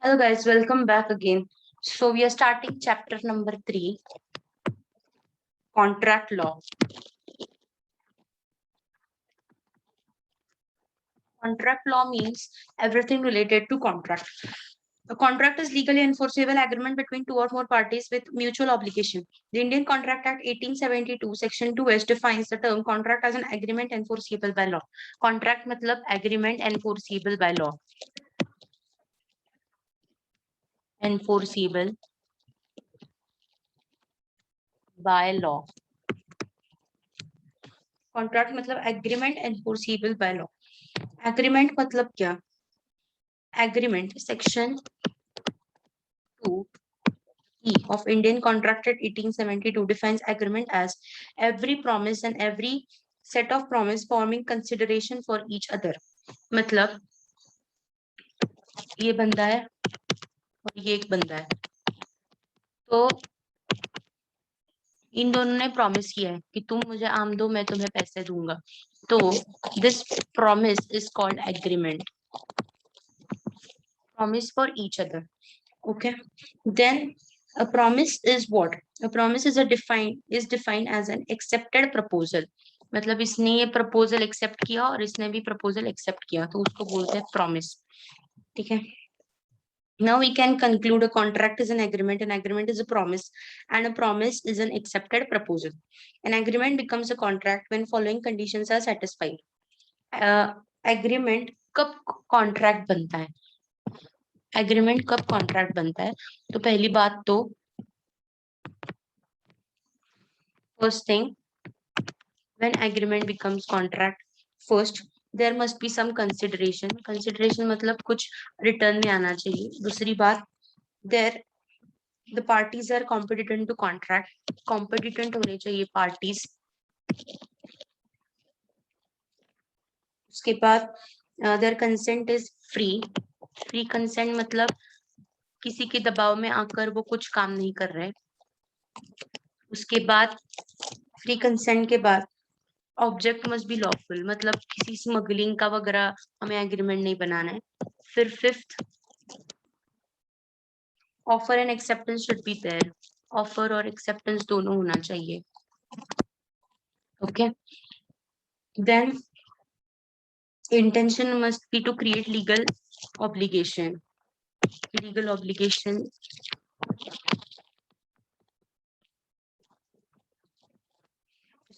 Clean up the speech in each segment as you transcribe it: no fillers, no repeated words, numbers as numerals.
Hello guys, welcome back again. So we are starting chapter number 3, contract law. Contract law means everything related to contract. A contract is legally enforceable agreement between two or more parties with mutual obligation. The Indian Contract Act 1872 Section 2H defines the term contract as an agreement enforceable by law. Contract मतलब agreement enforceable by law. Enforceable by law. Contract मतलब agreement enforceable by law. Agreement मतलब क्या? Agreement section 2E of Indian Contract Act 1872 defines agreement as every promise and every set of promise forming consideration for each other. मतलब ये बंदा है और ये एक बंदा है, तो इन दोनों ने प्रॉमिस किया है कि तुम मुझे आम दो, मैं तुम्हें पैसे दूंगा. तो this promise is called agreement. Promise for each other. Okay. Then a promise is what? A promise is defined as an accepted proposal. मतलब इसने ये प्रपोजल एक्सेप्ट किया और इसने भी प्रपोजल एक्सेप्ट किया, तो उसको बोलते हैं प्रॉमिस. ठीक है. Now we can conclude a contract is an agreement is a promise, and a promise is an accepted proposal. An agreement becomes a contract when following conditions are satisfied. Agreement कब contract बनता है? Agreement कब contract बनता है? तो पहली बात तो first thing, when agreement becomes contract, first there must be some consideration. Consideration मतलब कुछ रिटर्न में आना चाहिए. दूसरी बात, there the parties are competent to contract. Competent होने चाहिए पार्टीज. उसके बाद there consent is free. Free consent मतलब किसी के दबाव में आकर वो कुछ काम नहीं कर रहे. उसके बाद फ्री कंसेंट के बाद ऑब्जेक्ट मस्ट बी लॉफुल, मतलब किसी स्मगलिंग का वगैरह हमें एग्रीमेंट नहीं बनाना है. फिर fifth, offer and acceptance should be there. Offer और एक्सेप्टेंस दोनों होना चाहिए. Okay. Then intention must be to create legal obligation. Legal obligation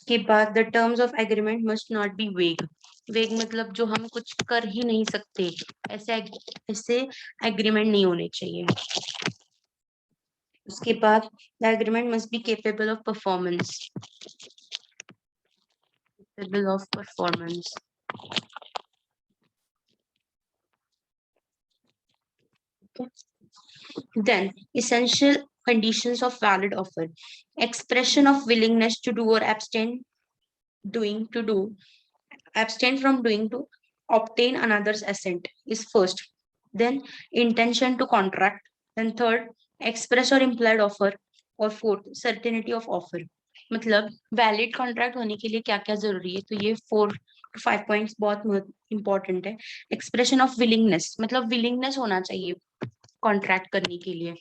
के बाद the terms of agreement must not be vague. Vague मतलब जो हम कुछ कर ही नहीं सकते, ऐसे एग्रीमेंट नहीं होने चाहिए. उसके बाद the agreement must be capable of performance. Capable of performance. Then essential conditions of valid offer: expression of willingness to do or abstain from doing to obtain another's assent is first. Then intention to contract. Then third, express or implied offer. और fourth, certainty of offer. मतलब valid contract होने के लिए क्या क्या जरूरी है, तो ये 4 to 5 पॉइंट्स बहुत इंपॉर्टेंट है. एक्सप्रेशन ऑफ विलिंगनेस, मतलब विलिंगनेस होना चाहिए कॉन्ट्रैक्ट करने के लिए.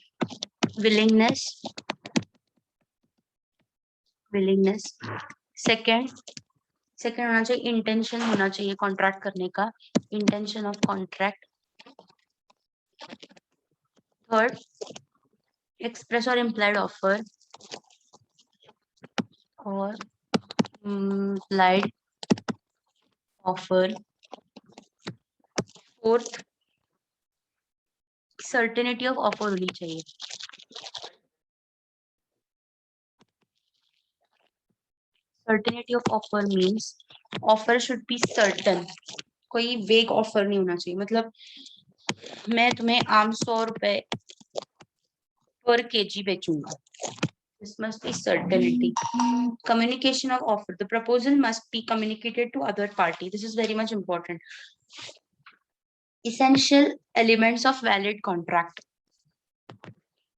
विलिंगनेस. सेकेंड होना चाहिए इंटेंशन होना चाहिए कॉन्ट्रैक्ट करने का. Intention of contract. Third, express और इम्प्लाइड ऑफर और implied offer. Fourth, certainty of offer होनी चाहिए. Certainty of offer means offer should be certain. कोई वेग ऑफर नहीं होना चाहिए. मतलब मैं तुम्हें आम 100 रुपए पर KG बेचूंगा. This must be certainty. Communication of offer. The proposal must be communicated to other party. This is very much important. Essential elements of valid contract.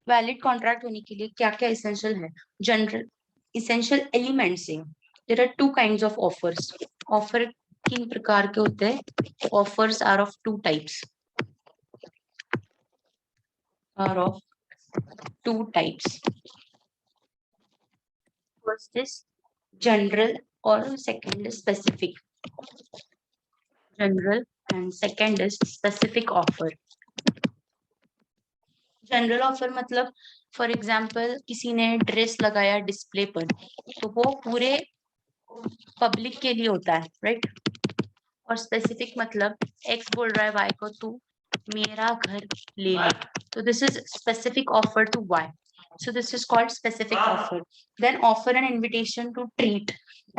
Valid contract होने के लिए क्या क्या essential है? General essential elements हैं. There are two kinds of offers. Offer किन प्रकार के होते हैं? Offers are of two types. are of two types. First is general or second is specific. General and second is specific offer. General offer मतलब for example किसी ने dress लगाया display पर तो वो पूरे पब्लिक के लिए होता है राइट और स्पेसिफिक मतलब एक्स बोल रहा है वाई को तू मेरा घर ले ले तो this is specific offer to Y so this is called specific offer then offer an invitation to treat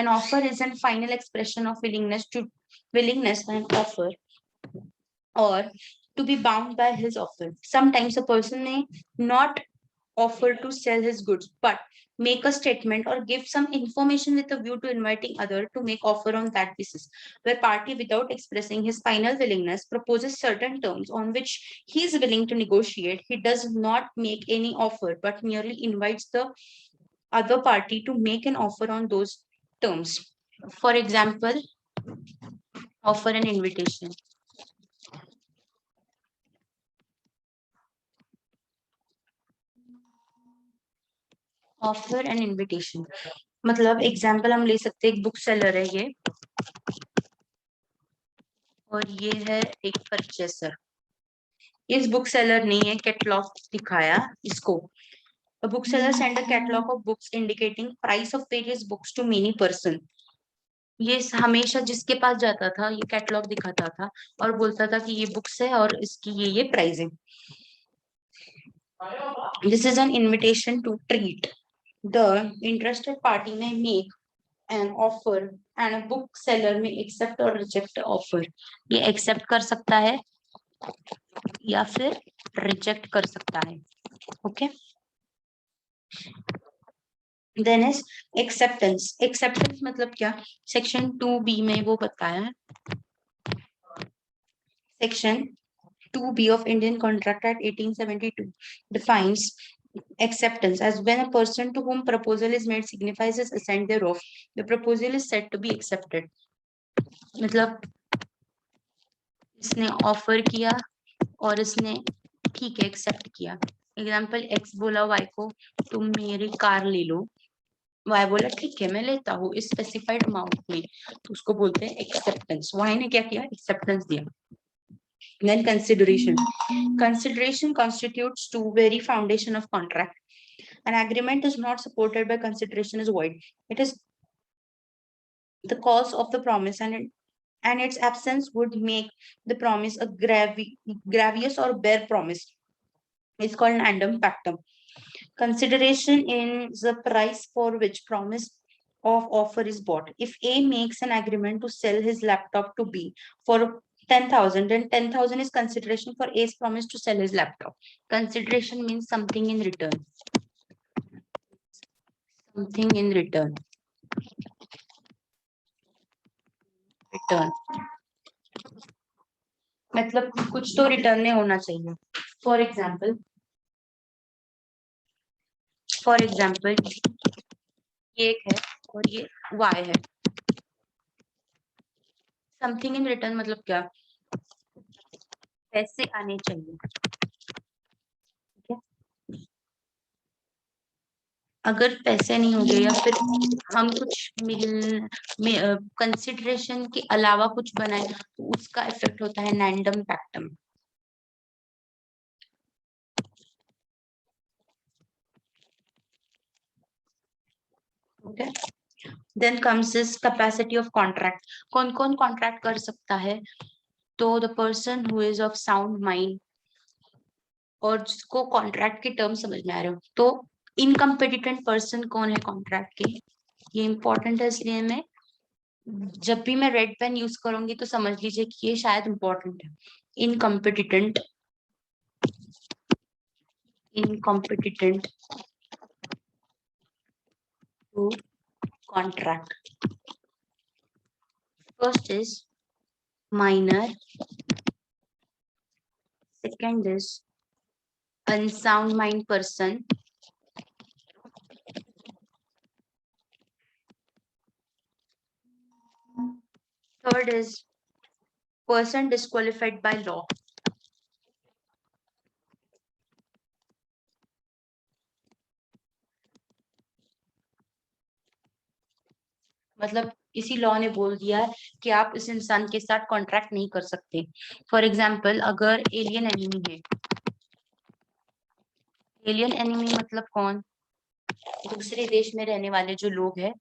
an offer is a final expression of willingness and offer or to be bound by his offer. Sometimes a person may not offer to sell his goods, but make a statement or give some information with a view to inviting other to make offer on that basis, where party without expressing his final willingness proposes certain terms on which he is willing to negotiate. He does not make any offer, but merely invites the other party to make an offer on those terms. For example, offer an invitation. Offer and invitation मतलब example हम ले सकते हैं एक book seller है ये और ये है एक परचेसर इस बुक सेलर ने ये कैटलॉग दिखाया इसको A bookseller sent a catalog of books indicating price of various books to many person. ये हमेशा जिसके पास जाता था ये कैटलॉग दिखाता था और बोलता था कि ये बुक्स है और इसकी ये प्राइस है. This is an invitation to treat. The interested party may make an offer and a bookseller may accept or reject the offer. ये accept कर सकता है या फिर reject कर सकता है. Okay. Then is acceptance. Acceptance मतलब क्या? Section 2B में वो बताया है. Section 2B of Indian Contract Act 1872 defines acceptance as when a person to whom proposal is made signifies his assent thereof, the proposal is said to be accepted. मतलब इसने offer किया और इसने ठीक है एक्सेप्ट किया. एग्जाम्पल एक्स बोला Y को तुम मेरी कार ले लो वाई बोला ठीक है मैं लेता हूँ इस स्पेसिफाइड अमाउंट में तो उसको बोलते हैं एक्सेप्टेंस. वाई ने क्या किया एक्सेप्टेंस दिया. Then consideration. Consideration constitutes to very foundation of contract. An agreement is not supported by consideration is void. It is the cause of the promise and its absence would make the promise a grievous or bare promise. It's called an addendum pactum. Consideration is the price for which promise of offer is bought. If A makes an agreement to sell his laptop to B for 10,000, then 10,000 is consideration for A's promise to sell his laptop. Consideration means something in return. Something in return. Return. मतलब कुछ तो return में होना चाहिए. For example, ये एक है और ये y है. समथिंग इन रिटर्न मतलब क्या? पैसे आने चाहिए. अगर पैसे नहीं होंगे या फिर हम कुछ कंसिडरेशन के अलावा कुछ बनाए तो उसका इफेक्ट होता है नैंडम पैक्टम. Okay. Then comes this capacity of contract. कौन कौन कॉन्ट्रैक्ट कर सकता है? तो the person who is of sound mind और जिसको कॉन्ट्रैक्ट के टर्म समझ में आ रहे हो. तो इनकम्पिटिटेंट पर्सन कौन है कॉन्ट्रैक्ट के? ये इंपॉर्टेंट है इसलिए मैं जब भी मैं रेड पेन यूज करूंगी तो समझ लीजिए कि ये शायद इंपॉर्टेंट है. इनकम्पिटिटेंट to contract. First is minor, second is unsound mind person, third is person disqualified by law, मतलब इसी लॉ ने बोल दिया है कि आप इस इंसान के साथ कॉन्ट्रैक्ट नहीं कर सकते। फॉर एग्जाम्पल, अगर एलियन एनिमी है, एलियन एनिमी मतलब कौन, दूसरे देश में रहने वाले जो लोग हैं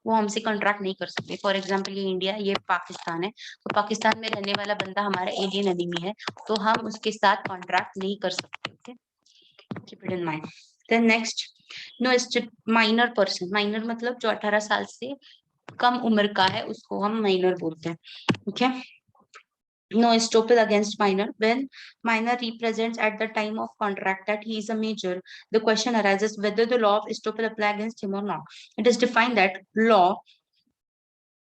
वो हमसे कॉन्ट्रैक्ट नहीं कर सकते। फॉर एग्जाम्पल, ये इंडिया, ये पाकिस्तान है, तो पाकिस्तान में रहने वाला बंदा हमारा एलियन एनिमी है, तो हम उसके साथ कॉन्ट्रैक्ट नहीं कर सकते। Okay, keep it in mind. Then next, no minor person, minor मतलब जो 18 साल से कम उम्र का है उसको हम माइनर बोलते हैं। ठीक है, no estoppel against minor when minor represents at the time of contract that he is a major. The question arises whether the law of estoppel apply against him or not. It is defined that law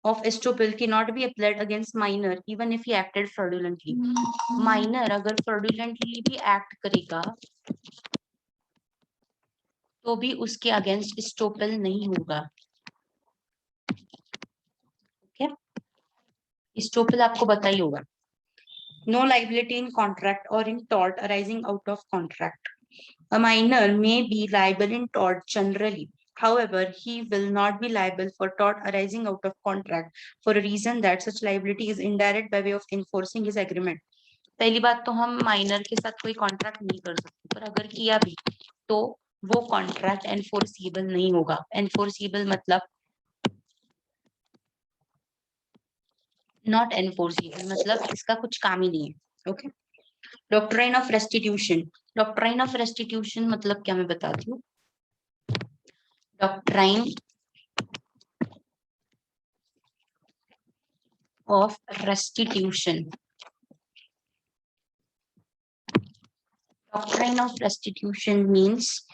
of estoppel cannot be applied against minor even if he acted fraudulently. Minor अगर fraudulently भी act करेगा तो भी उसके against estoppel नहीं होगा। ठीक है, estoppel आपको पता ही होगा। No liability in contract or in tort arising out of contract. A minor may be liable in tort generally. However, he will not be liable for tort arising out of contract for a reason that such liability is indirect by way of enforcing his agreement. पहली बात तो हम minor के साथ कोई contract नहीं कर सकते, पर अगर किया भी तो वो कॉन्ट्रैक्ट एनफोर्सिबल नहीं होगा। एनफोर्सिबल मतलब नॉट एनफोर्सिबल, मतलब इसका कुछ काम ही नहीं है। Okay, doctrine of restitution. Doctrine of restitution मतलब क्या, मैं बताती हूँ। Doctrine of restitution. Doctrine of restitution means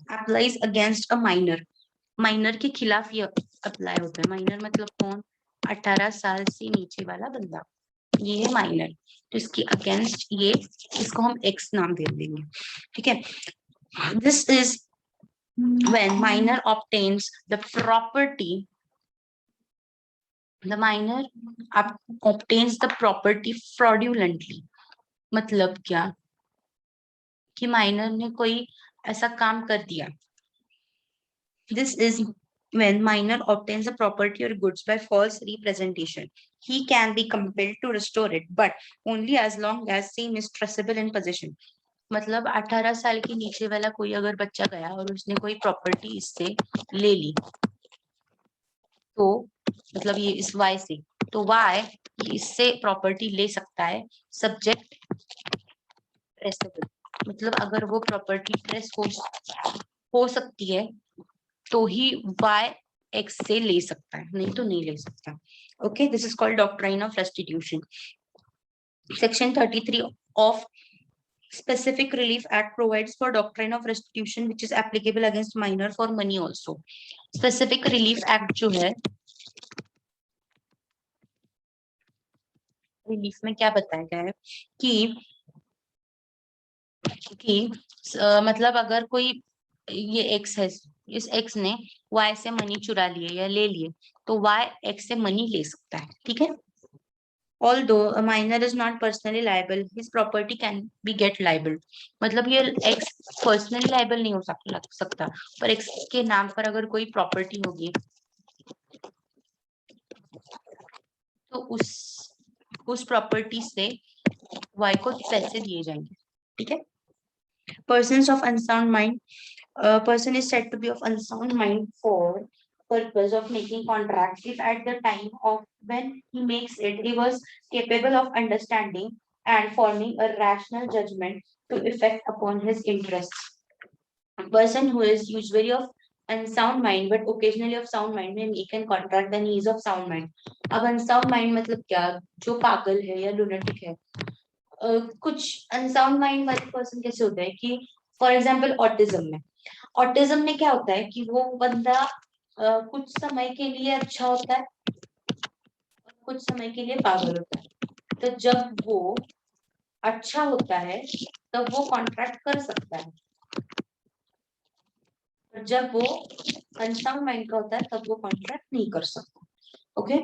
applies against a minor. Minor के खिलाफ ये अप्लाई होता है। माइनर मतलब कौन, 18 साल से नीचे वाला बंदा, ये है माइनर। तो इसके अगेंस्ट ये, इसको हम एक्स नाम दे देंगे। ठीक है, this is when minor obtains the property, the minor obtains the property fraudulently। मतलब क्या कि माइनर ने कोई ऐसा काम कर दिया। This is when minor obtains a property or goods by false representation. He can be compelled to restore it, but only as long as same is traceable in possession. मतलब 18 साल के नीचे वाला कोई अगर बच्चा गया और उसने कोई प्रॉपर्टी इससे ले ली, तो मतलब ये इस वाई से, तो वाई इससे प्रॉपर्टी ले सकता है सब्जेक्ट ट्रेसेबल। मतलब अगर वो प्रॉपर्टी ट्रेस हो सकती है तो ही वाई एक्स से ले सकता है, नहीं तो नहीं ले सकता। Okay, this is called doctrine of restitution. Section 33 of Specific Relief Act provides for doctrine of restitution which is applicable against minor for money also. Specific Relief Act जो है, रिलीफ में क्या बताया गया है कि मतलब अगर कोई ये एक्स है, इस एक्स ने वाई से मनी चुरा लिए या ले लिए, तो वाई एक्स से मनी ले सकता है। ठीक है, although a minor is not personally liable, his property can be get liable। मतलब ये एक्स पर्सनली लाइबल नहीं हो सकता, पर एक्स के नाम पर अगर कोई प्रॉपर्टी होगी तो उस प्रॉपर्टी से वाई को पैसे दिए जाएंगे। ठीक है, persons of unsound mind, a person is said to be of unsound mind for purpose of making contract if at the time of when he makes it he was capable of understanding and forming a rational judgment to effect upon his interests। A person who is usually of unsound mind but occasionally of sound mind may make a contract then he is of sound mind। अब unsound mind मतलब क्या, जो पागल है या lunatic है। कुछ unsound mind वाले पर्सन कैसे होता है कि फॉर एग्जांपल ऑटिज्म में क्या होता है कि वो बंदा कुछ समय के लिए अच्छा होता है, कुछ समय के लिए पागल होता है। तो जब वो अच्छा होता है तब वो कॉन्ट्रैक्ट कर सकता है, और जब वो अनसाउंड माइंड का होता है तब वो कॉन्ट्रैक्ट नहीं कर सकता। ओके,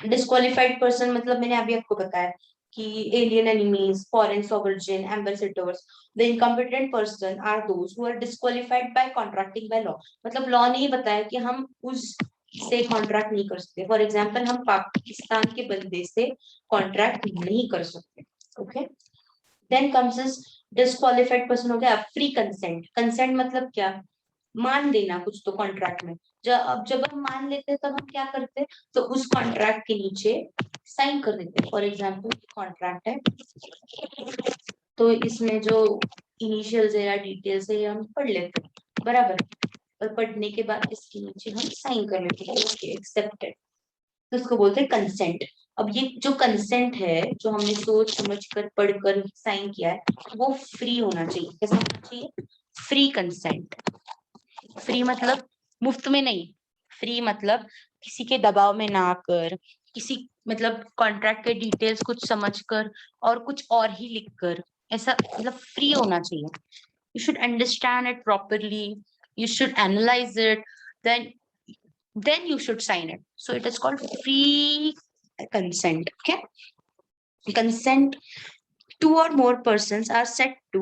डिस्क्वालिफाइड पर्सन मतलब मैंने अभी आपको बताया कि alien enemies, foreign sovereign, ambassadors, the incompetent person are those who are disqualified by contracting by law. मतलब लॉ ने ही बताया कि हम उस से कॉन्ट्रैक्ट नहीं कर सकते. फॉर एग्जाम्पल हम पाकिस्तान के बंदे से कॉन्ट्रैक्ट नहीं कर सकते. Okay, then comes is disqualified person. हो गया फ्री कंसेंट. कंसेंट मतलब क्या? मान देना कुछ तो कॉन्ट्रैक्ट में. जब हम मान लेते हैं तब हम क्या करते हैं? तो उस कॉन्ट्रैक्ट के नीचे साइन कर देते हैं. फॉर एग्जाम्पल कॉन्ट्रैक्ट है तो इसमें जो इनिशियल्स है या डिटेल्स है ये हम पढ़ लेते हैं, बराबर. और पढ़ने के बाद इसके नीचे हम साइन कर लेते हैं, ओके एक्सेप्टेड. तो इसको बोलते हैं कंसेंट. अब ये जो कंसेंट है जो हमने सोच समझ कर पढ़कर साइन किया है वो फ्री होना चाहिए. कैसा होना चाहिए? Free consent. फ्री मतलब मुफ्त में नहीं. फ्री मतलब किसी के दबाव में ना आकर, किसी मतलब कॉन्ट्रैक्ट के डिटेल्स कुछ समझकर और कुछ और ही लिखकर, ऐसा मतलब फ्री होना चाहिए. You should understand it properly, you should analyze it, then you should sign it. So it is called free consent. Okay, consent. Two or more persons are set to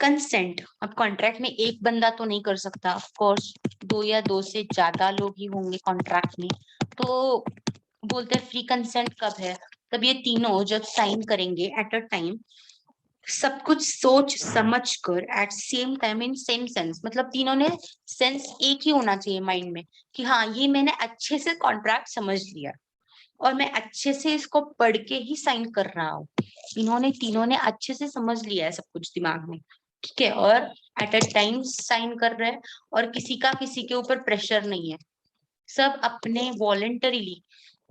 consent. अब contract में एक बंदा तो नहीं कर सकता, of course दो या दो से ज्यादा लोग ही होंगे कॉन्ट्रैक्ट में. तो बोलते हैं फ्री कंसेंट कब है? तब ये तीनों जब साइन करेंगे एट अ टाइम, सब कुछ सोच समझ कर at same time in same sense. मतलब तीनों ने सेंस एक ही होना चाहिए माइंड में कि हाँ ये मैंने अच्छे से कॉन्ट्रैक्ट समझ लिया और मैं अच्छे से इसको पढ़ के ही साइन कर रहा हूँ. इन्होंने तीनों ने अच्छे से समझ लिया है सब कुछ दिमाग में, ठीक है, और एट अ टाइम साइन कर रहे हैं और किसी का किसी के ऊपर प्रेशर नहीं है. सब अपने वॉलंटरीली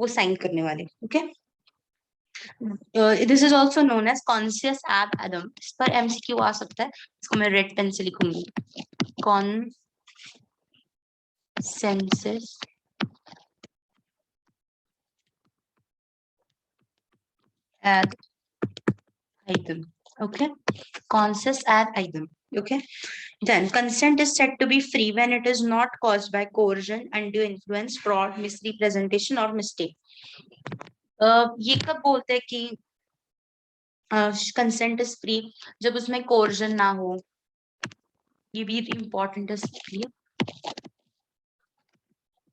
वो साइन करने वाले. Okay, this is also known as consensus ad idem. इस पर एमसीक्यू आ सकता है, इसको मैं रेड पेन से लिखूंगी. Consensus ad item. Okay, consensus ad item. Okay, then consent is said to be free when it is not caused by coercion, undue influence, fraud, misrepresentation or mistake. ये कब बोलते हैं कि कंसेंट इज फ्री? जब उसमें coercion ना हो. ये भी इंपॉर्टेंट है.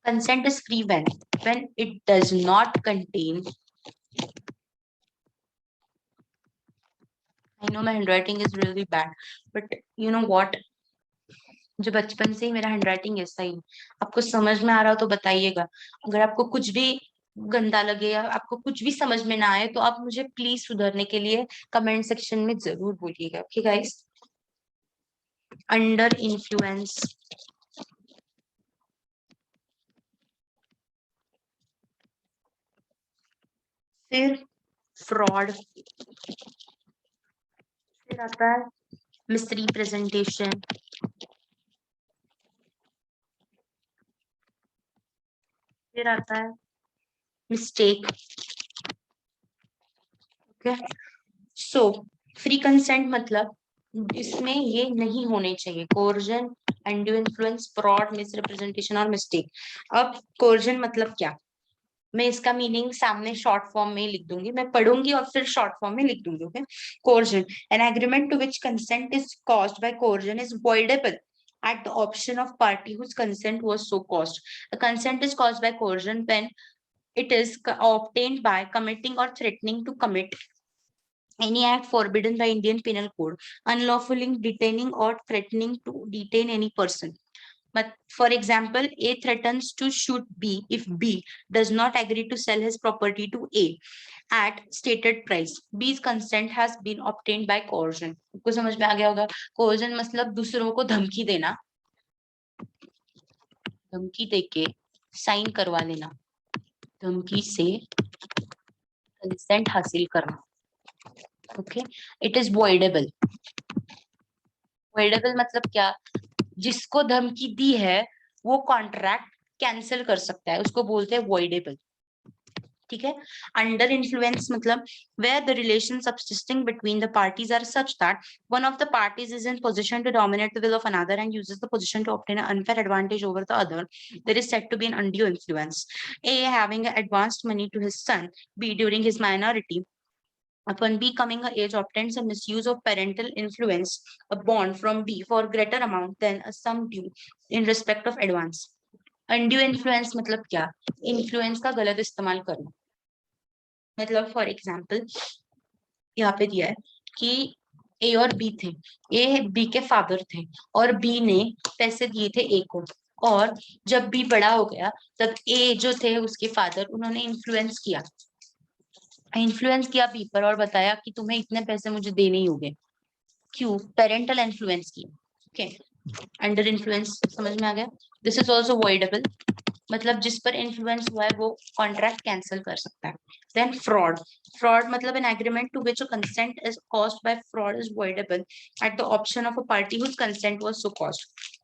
Consent is free when it does not contain. I know my handwriting is really bad, but you know what? जो बचपन से ही मेरा हैंडराइटिंग ऐसा ही. आपको समझ में आ रहा हो तो बताइएगा. अगर आपको कुछ भी गंदा लगे या आपको कुछ भी समझ में ना आए तो आप मुझे प्लीज सुधारने के लिए कमेंट सेक्शन में जरूर बोलिएगा. Okay guys. अंडर इन्फ्लुएंस, फिर फ्रॉड, फिर आता है मिसरिप्रेजेंटेशन, फिर आता है mistake. Okay, so free consent मतलब इसमें ये नहीं होने चाहिए coercion, undue influence, fraud, misrepresentation और मिस्टेक. अब कोर्जन मतलब क्या? मैं इसका मीनिंग सामने शॉर्ट फॉर्म में लिख दूंगी, मैं पढ़ूंगी और फिर शॉर्ट फॉर्म में लिख दूंगी. Okay, coercion, an agreement to which consent is caused by coercion is voidable at the option of party whose consent was so caused. A consent is caused by coercion when it is obtained by committing or threatening to commit any act forbidden by Indian Penal Code, unlawfully detaining or threatening to detain any person. But for example, A threatens to shoot B if B does not agree to sell his property to A at stated price. B's consent has been obtained by coercion. आपको समझ में आ गया होगा. Coercion मतलब दूसरों को धमकी देना, धमकी देके साइन करवा लेना, धमकी से कंसेंट हासिल करना. Okay, it is voidable. voidable मतलब क्या? जिसको धमकी दी है वो कॉन्ट्रैक्ट कैंसिल कर सकता है, उसको बोलते हैं voidable. ठीक है. अंडर इन्फ्लुएंस मतलब where the relations subsisting between the parties are such that one of the parties is in position to dominate the will of another and uses the position to obtain an unfair advantage over the other, there is said to be an undue influence. A having advanced money to his son, B during his minority, Upon B coming of age, obtains a misuse of parental influence, a bond from B for greater amount than a sum due in respect of advance. Undue influence मतलब क्या? Influence का गलत इस्तेमाल करना. मतलब for example यहाँ पे दिया है कि ए और बी थे, ए बी के फादर थे और बी ने पैसे दिए थे ए को, और जब बी बड़ा हो गया तब ए जो थे उसके फादर, उन्होंने इन्फ्लुएंस किया बी पर और बताया कि तुम्हें इतने पैसे मुझे देने ही होंगे. क्यों? पेरेंटल इन्फ्लुएंस किया. ओके, अंडर इन्फ्लुएंस समझ में आ गया. दिस इज ऑल्सो वॉइडेबल, मतलब जिस पर इन्फ्लुएंस हुआ है वो कॉन्ट्रैक्ट कैंसिल कर सकता है. Than fraud. फ्रॉड मतलब an agreement to which a consent is caused by fraud is voidable at the option of a party whose consent was so caused.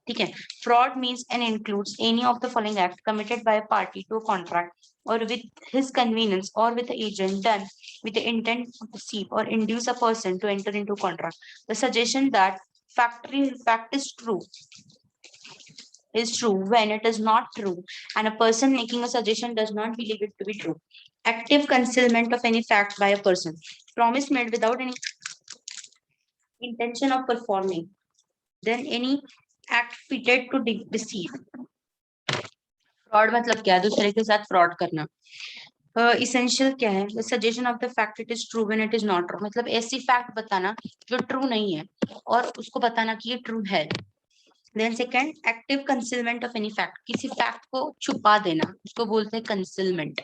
ठीक है. Fraud means and includes any of the following act committed by a party to a contract or with his convenience or with the agent done with the intent to deceive or induce a person to enter into a contract. The suggestion that fact is true when it is not true, and a person making a suggestion does not believe it to be true. Active concealment of any fact by a person. Promise made without any intention of performing. Then any act fitted to deceive. Fraud मतलब क्या? दूसरे के साथ fraud करना. Essential क्या है? The suggestion of the fact it is true when it is not true. मतलब ऐसी fact बताना जो true नहीं है और उसको बताना कि ये true है. Then second, active concealment of any fact. किसी fact को छुपा देना, उसको बोलते हैं concealment.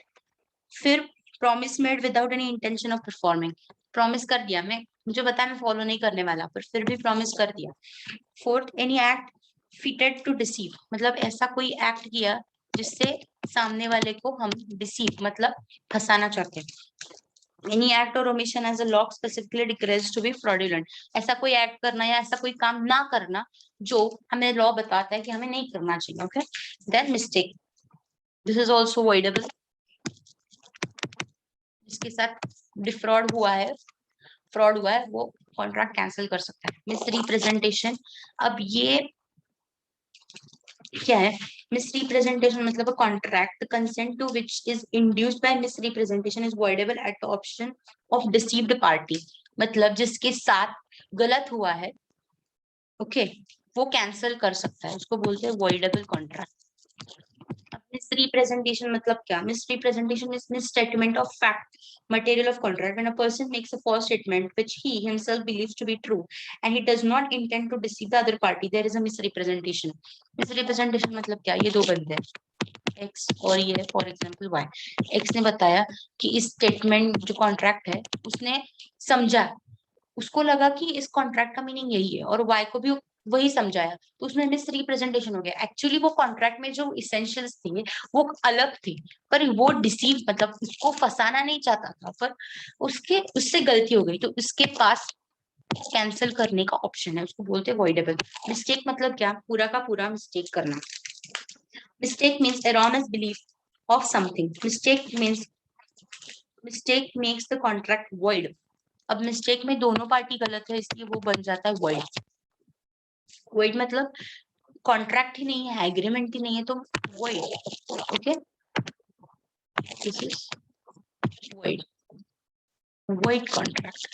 फिर promise made without any intention of performing. Promise कर दिया, मैं मुझे पता है मैं follow नहीं करने वाला, पर फिर भी promise कर दिया. Fourth, any act fitted to deceive. मतलब ऐसा कोई act किया जिससे सामने वाले को हम deceive मतलब फंसाना चाहते हैं. Any act or omission as a law specifically declares to be fraudulent. ऐसा कोई act करना या ऐसा कोई काम ना करना जो हमें law बताता है कि हमें नहीं करना चाहिए. Okay. Then mistake. This is also voidable. जिसके साथ defraud हुआ है, fraud हुआ है, वो contract cancel कर सकता है. Misrepresentation. अब ये क्या है? Misrepresentation मतलब a contract, the consent to which is induced by misrepresentation is voidable at the option of deceived party. मतलब जिसके साथ गलत हुआ है, ओके, वो कैंसिल कर सकता है, उसको बोलते हैं voidable contract. Misrepresentation मतलब क्या? Misrepresentation is misstatement of fact, material of contract. When a person makes a false statement which he himself believes to be true and he does not intend to deceive the other party, there is a misrepresentation. Misrepresentation मतलब क्या? ये दो बंदे हैं, X और ये for example Y. X ने बताया कि इस स्टेटमेंट जो कॉन्ट्रैक्ट है उसने समझा, उसको लगा कि इस कॉन्ट्रैक्ट का मीनिंग यही है, और Y को भी वही समझाया, तो उसमें मिसरिप्रेजेंटेशन हो गया. एक्चुअली वो कॉन्ट्रैक्ट में जो इसेंशियल्स थे वो अलग थे, पर वो डिसीव मतलब उसको फंसाना नहीं चाहता था, पर उससे गलती हो गई, तो उसके पास कैंसिल करने का ऑप्शन है, उसको बोलते हैं वॉइडेबल. मिस्टेक मतलब क्या? पूरा का पूरा मिस्टेक करना. Mistake means erroneous belief of something. Mistake makes the contract void. अब मिस्टेक में दोनों पार्टी गलत है, इसलिए वो बन जाता है वॉइड. वॉइड मतलब कॉन्ट्रैक्ट ही नहीं है, एग्रीमेंट ही नहीं है, तो void. Okay, this is void. Void contract.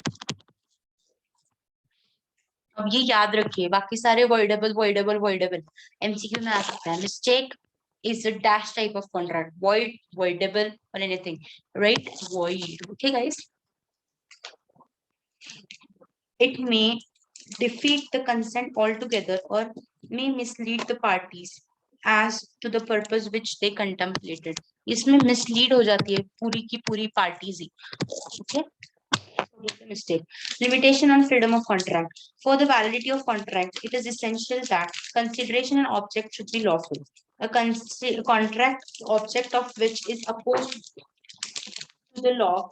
अब ये याद रखिए, बाकी सारे वॉइडेबल वॉइडेबल वॉइडेबल एमसीक्यू में आ सकता है. Mistake is a dash type of contract, void, voidable, or anything, right? Void. Okay guys, it may defeat the consent altogether or may mislead the parties as to the purpose which they contemplated. इसमें mislead हो जाती है पूरी की पूरी parties he. Okay, mistake. Limitation on freedom of contract. For the validity of contract, it is essential that consideration and object should be lawful. A contract object of which is opposed to the law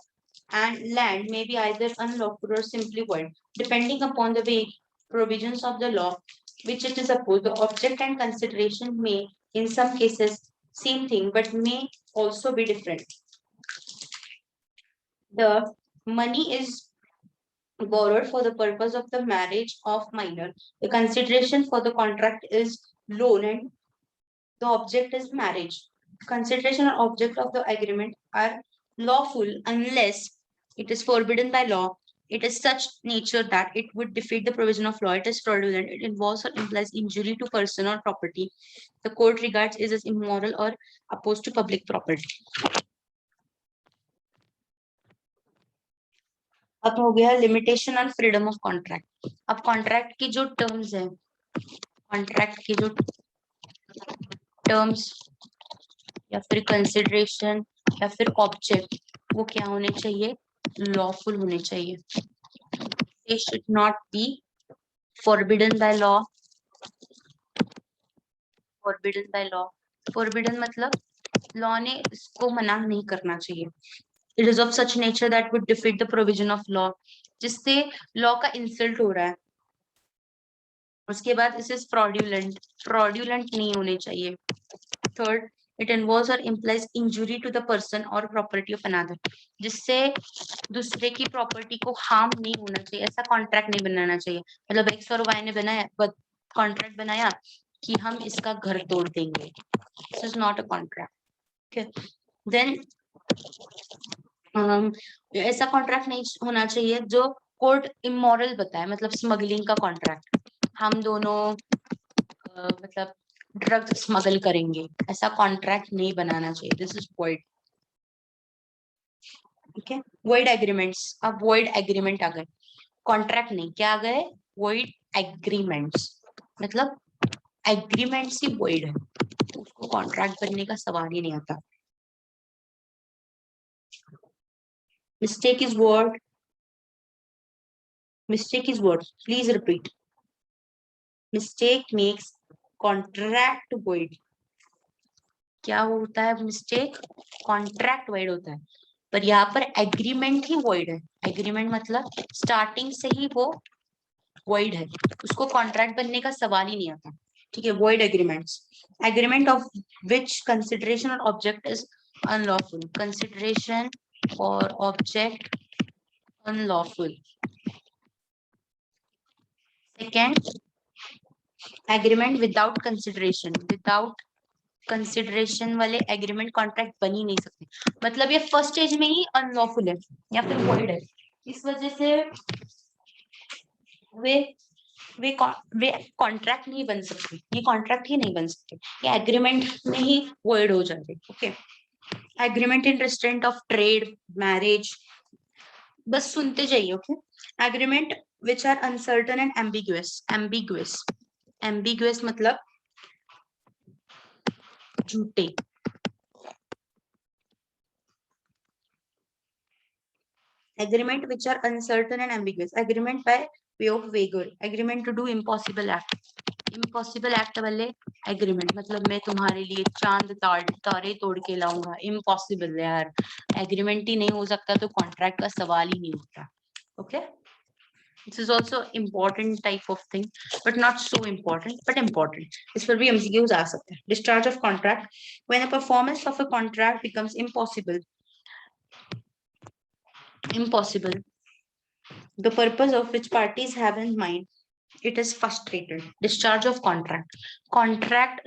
and land may be either unlawful or simply void, depending upon the way provisions of the law which it is opposed. The object and consideration may, in some cases, same thing, but may also be different. The money is borrowed for the purpose of the marriage of minor. The consideration for the contract is loan and the object is marriage. Consideration and object of the agreement are lawful unless It is forbidden by law. It is such nature that it would defeat the provision of law. It is fraudulent. It involves or implies injury to person or property. The court regards it as immoral or opposed to public property. अब हो गया limitation on freedom of contract. अब contract की जो terms है, contract की जो terms या फिर कंसिडरेशन या फिर ऑब्जेक्ट, वो क्या होने चाहिए? लॉफुल होने चाहिए. They should not be forbidden by law. Forbidden by law. Forbidden मतलब लॉ ने इसको मना नहीं करना चाहिए. It is of such nature that would defeat the provision of law. जिससे लॉ का इंसल्ट हो रहा है. उसके बाद इस इज फ्रॉड्यूलेंट. फ्रॉड्यूलेंट नहीं होने चाहिए. Third, it involves or implies injury to the person or property of another. जिससे दूसरे की प्रॉपर्टी को हार्म नहीं होना चाहिए. ऐसा कॉन्ट्रैक्ट नहीं बनाना चाहिए. मतलब एक्स और वाई ने बनाया कॉन्ट्रैक्ट बनाया कि हम इसका घर तोड़ देंगे. This is not a contract. Okay. Then ऐसा कॉन्ट्रैक्ट नहीं होना चाहिए जो कोर्ट इमोरल बताए. मतलब स्मगलिंग का कॉन्ट्रैक्ट, हम दोनों मतलब ड्रग स्मगल करेंगे, ऐसा कॉन्ट्रैक्ट नहीं बनाना चाहिए. This is void. ठीक है. Void agreements. अब वॉइड एग्रीमेंट आ गए. कॉन्ट्रैक्ट नहीं, क्या आ गए? Void agreements. मतलब एग्रीमेंट्स ही वॉइड है, उसको कॉन्ट्रैक्ट बनने का सवाल ही नहीं आता. Mistake is word. Mistake is word. Please repeat. Mistake makes contract void. क्या होता है मिस्टेक? कॉन्ट्रैक्ट void होता है. पर यहाँ पर एग्रीमेंट ही void है. एग्रीमेंट मतलब स्टार्टिंग से ही वो void है, उसको कॉन्ट्रैक्ट बनने का सवाल ही नहीं आता. ठीक है. void agreements. Agreement of which consideration or object is unlawful. Consideration or object unlawful. Second, agreement without consideration. Without consideration वाले एग्रीमेंट कॉन्ट्रैक्ट बन ही नहीं सकते. मतलब ये फर्स्ट स्टेज में ही अनलॉफुल है या फिर void है. इस वजह से वे कॉन्ट्रैक्ट नहीं बन सकते. ये कॉन्ट्रैक्ट ही नहीं बन सकते. ये एग्रीमेंट में ही void हो जाते. Okay. Agreement in restraint of trade, marriage. बस सुनते जाइए. Okay. Agreement which are uncertain and ambiguous. Ambiguous मतलब झूठे. Agreement which are uncertain and ambiguous. Agreement by way of vigor. Agreement to do impossible act. Impossible act वाले agreement मतलब मैं तुम्हारे लिए चांद तारे तोड़ के लाऊंगा. Impossible यार. Agreement ही नहीं हो सकता तो contract का सवाल ही नहीं होता. Okay. This is also important type of thing, but not so important, but important. This will be MCQs आ सकते हैं. Discharge of contract. When a performance of a contract becomes impossible, the purpose of which parties have in mind, it is frustrated. Discharge of contract. Contract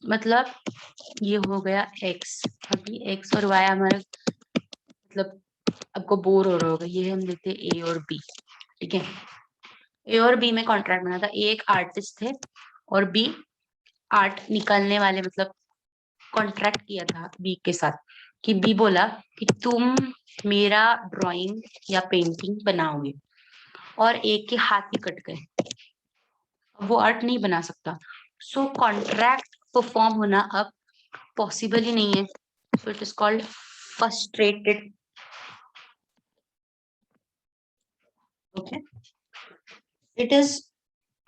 मतलब ये हो गया x. अभी x और y हमारे मतलब आपको बोर हो रहा होगा. ये हम लेते हैं a और b. ठीक है. ए और बी में कॉन्ट्रैक्ट बना था. ए एक आर्टिस्ट थे और बी आर्ट निकालने वाले, मतलब कॉन्ट्रैक्ट किया था बी के साथ कि बी बोला कि तुम मेरा ड्राइंग या पेंटिंग बनाओगे, और एक के हाथ ही कट गए, वो आर्ट नहीं बना सकता. सो कॉन्ट्रैक्ट परफॉर्म होना अब पॉसिबल ही नहीं है. So it is called frustrated. Okay. It is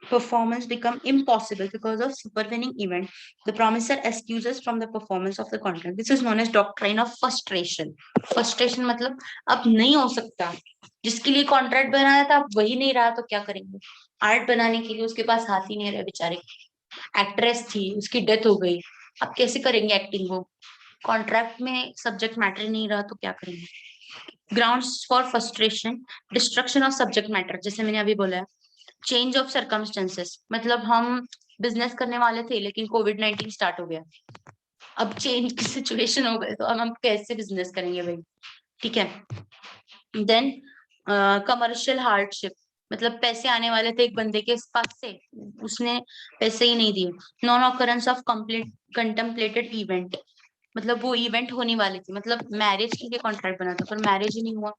performance become impossible because of supervening event. The promisor excuses from the performance of the contract. This is known as doctrine of frustration. Frustration मतलब अब नहीं हो सकता. जिसके लिए contract बनाया था अब वही नहीं रहा तो क्या करेंगे. आर्ट बनाने के लिए उसके पास हाथ ही नहीं रहे बेचारे. एक्ट्रेस थी, उसकी डेथ हो गई, अब कैसे करेंगे एक्टिंग. वो कॉन्ट्रैक्ट में सब्जेक्ट मैटर नहीं रहा तो क्या करेंगे. Grounds for frustration. Destruction of subject matter, जैसे मैंने अभी बोला. चेंज ऑफ सर्कमस्टेंसेस मतलब हम बिजनेस करने वाले थे लेकिन कोविड-19 स्टार्ट हो गया, अब चेंज की सिचुएशन हो गई तो अब हम कैसे बिजनेस करेंगे भाई. ठीक है. देन कमर्शियल हार्डशिप, मतलब पैसे आने वाले थे एक बंदे के पास से, उसने पैसे ही नहीं दिए। Non occurrence of complete contemplated event, मतलब वो इवेंट होने वाली थी, मतलब मैरिज के लिए कॉन्ट्रैक्ट बना था पर मैरिज ही नहीं हुआ,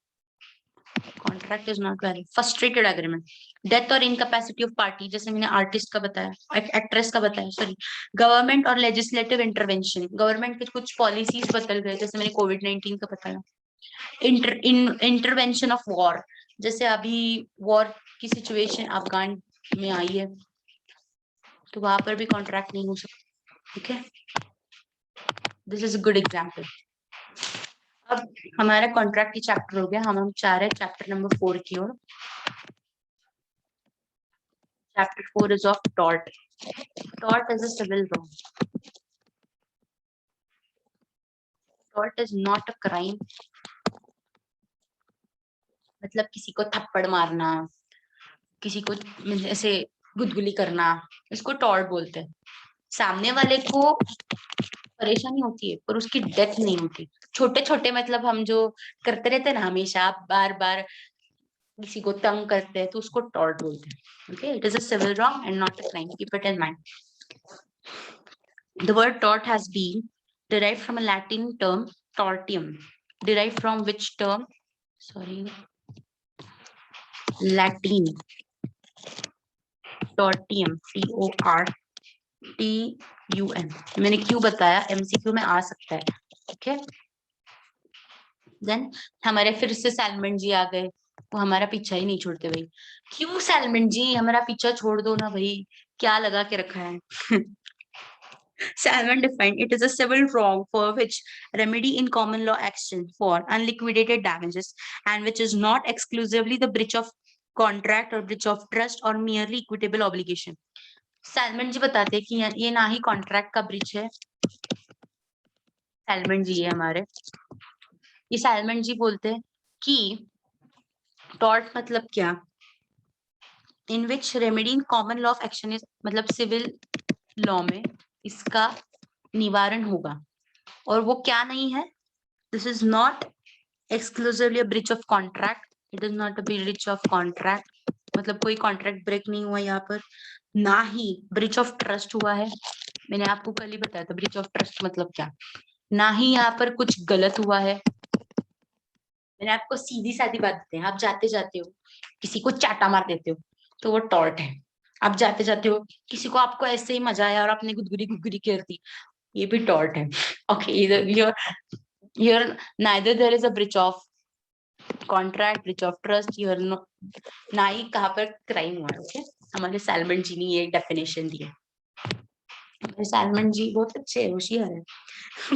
contract is not valid. Frustrated agreement, death और इनकैपेसिटी ऑफ पार्टी, जैसे मैंने आर्टिस्ट का बताया, एक्ट्रेस का बताया, सॉरी। गवर्नमेंट और लेजिस्लेटिव इंटरवेंशन, गवर्नमेंट के कुछ पॉलिसीज बदल गए, जैसे मैंने कोविड-19 का बताया। इंटरवेंशन ऑफ वॉर, जैसे अभी वॉर की सिचुएशन अफगान में आई है, तो वहां पर भी कॉन्ट्रैक्ट नहीं हो सकता, ठीक है। This is a good example. अब हमारा कॉन्ट्रैक्ट की चैप्टर हो गया, हम चाह रहे हैं चैप्टर नंबर 4 की ओर। Chapter 4 is of tort. Tort is a civil wrong. Tort is not a crime. मतलब किसी को थप्पड़ मारना, किसी को ऐसे गुदगुली करना, इसको टॉर्ट बोलते हैं। सामने वाले को परेशानी होती है पर उसकी डेथ नहीं होती। छोटे छोटे मतलब हम जो करते रहते हैं ना, हमेशा बार बार किसी को तंग करते हैं, तो उसको टॉर्ट बोलते हैं। Okay, it is a civil wrong and not a crime, keep it in mind. The word tort has been derived from a Latin term tortium, derived from which term? Sorry, Latin tortium, Tortum. मैंने क्यों बताया, MCQ में आ सकता है, ठीक है। Then हमारे फिर से सैलमन जी आ गए, वो हमारा पीछा ही नहीं छोड़ते भाई। क्यों सैलमन जी, हमारा पीछा छोड़ दो ना भाई, क्या लगा के रखा है। Salmon defined it is a civil wrong for which remedy in common law action for unliquidated damages and which is not exclusively the breach of contract or breach of trust or merely equitable obligation. Salmond ji बताते हैं कि ये ना ही contract का breach है, Salmond ji है हमारे, ये सैलमन जी बोलते हैं कि टॉर्ट मतलब क्या, in which remedy in common law of action is, मतलब सिविल लॉ में इसका निवारण होगा, और वो क्या नहीं है। This is not exclusively a breach of contract, it is not a breach of contract, मतलब कोई कॉन्ट्रैक्ट ब्रेक नहीं हुआ यहाँ पर, ना ही ब्रीच ऑफ ट्रस्ट हुआ है, मैंने आपको कल ही बताया था ब्रीच ऑफ ट्रस्ट मतलब क्या, ना ही यहाँ पर कुछ गलत हुआ है। मैंने आपको सीधी सादी बात देते हैं, आप जाते जाते हो किसी को चाटा मार देते हो तो वो टॉर्ट है। आप जाते जाते हो किसी को, आपको ऐसे ही मजा आया और आपने गुदगुदी गुदगुदी कर दी, ये भी टॉर्ट है। Okay, you're neither there is a breach of contract, breach of trust, you're ना ही कहाँ पर क्राइम हुआ है। ओके, हमारे सैलमन जी ने ये डेफिनेशन दी है, हमारे सैलमन जी बहुत अच्छे होशियार है।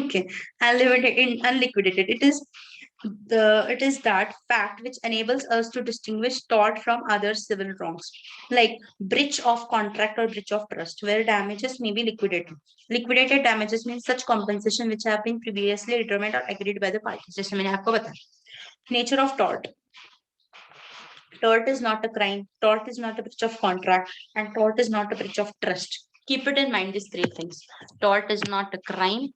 Okay, unliquidated, it is that fact which enables us to distinguish tort from other civil wrongs like breach of contract or breach of trust, where damages may be liquidated. Liquidated damages means such compensation which have been previously determined or agreed by the parties, जैसे मैंने आपको बताया। Nature of tort. Tort is not a crime, tort is not a breach of contract, and tort is not a breach of trust. Keep it in mind, these three things. Tort is not a crime,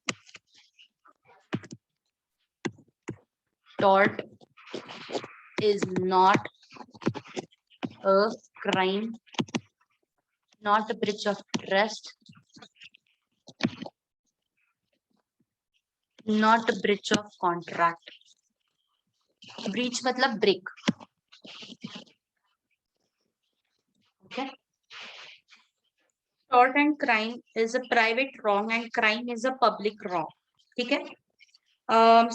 tort is not a crime, not a breach of trust, not a breach of contract. Breach मतलब break. Okay. Tort and crime is a private wrong and crime is a public wrong. ठीक है.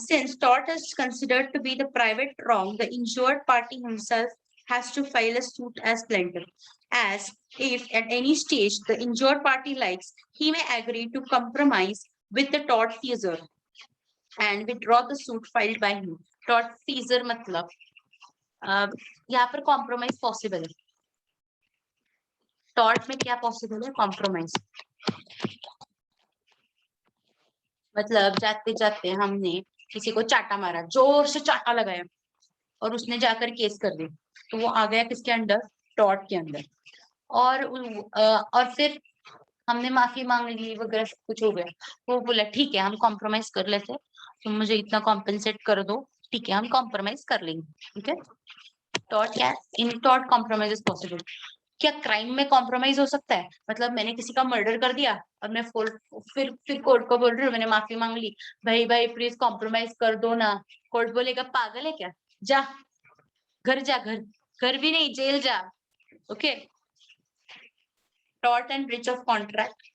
Since tort is considered to be the private wrong, the injured party himself has to file a suit as plaintiff. As if at any stage the injured party likes, he may agree to compromise with the tortfeasor and withdraw the suit filed by him. Tortfeasor मतलब यहाँ पर compromise possible है. Tort में क्या possible है? Compromise. मतलब जाते जाते हमने किसी को चाटा मारा, जोर से चाटा लगाया और उसने जाकर केस कर दी, तो वो आ गया किसके अंडर? टॉर्ट के अंदर। और फिर हमने माफी मांग ली वगैरह सब कुछ हो गया, वो बोला ठीक है हम कॉम्प्रोमाइज कर लेते, तुम मुझे इतना कॉम्पेंसेट कर दो ठीक है, हम कॉम्प्रोमाइज कर लेंगे। ठीक है, टॉर्ट क्या, इन टॉर्ट कॉम्प्रोमाइज इज पॉसिबल। क्या क्राइम में कॉम्प्रोमाइज हो सकता है? मतलब मैंने किसी का मर्डर कर दिया और मैं फिर कोर्ट को बोल रही हूँ, मैंने माफी मांग ली, भाई भाई प्लीज कॉम्प्रोमाइज कर दो ना। कोर्ट बोलेगा पागल है क्या, जा घर जा, घर घर भी नहीं, जेल जा। Okay, tort and breach of contract.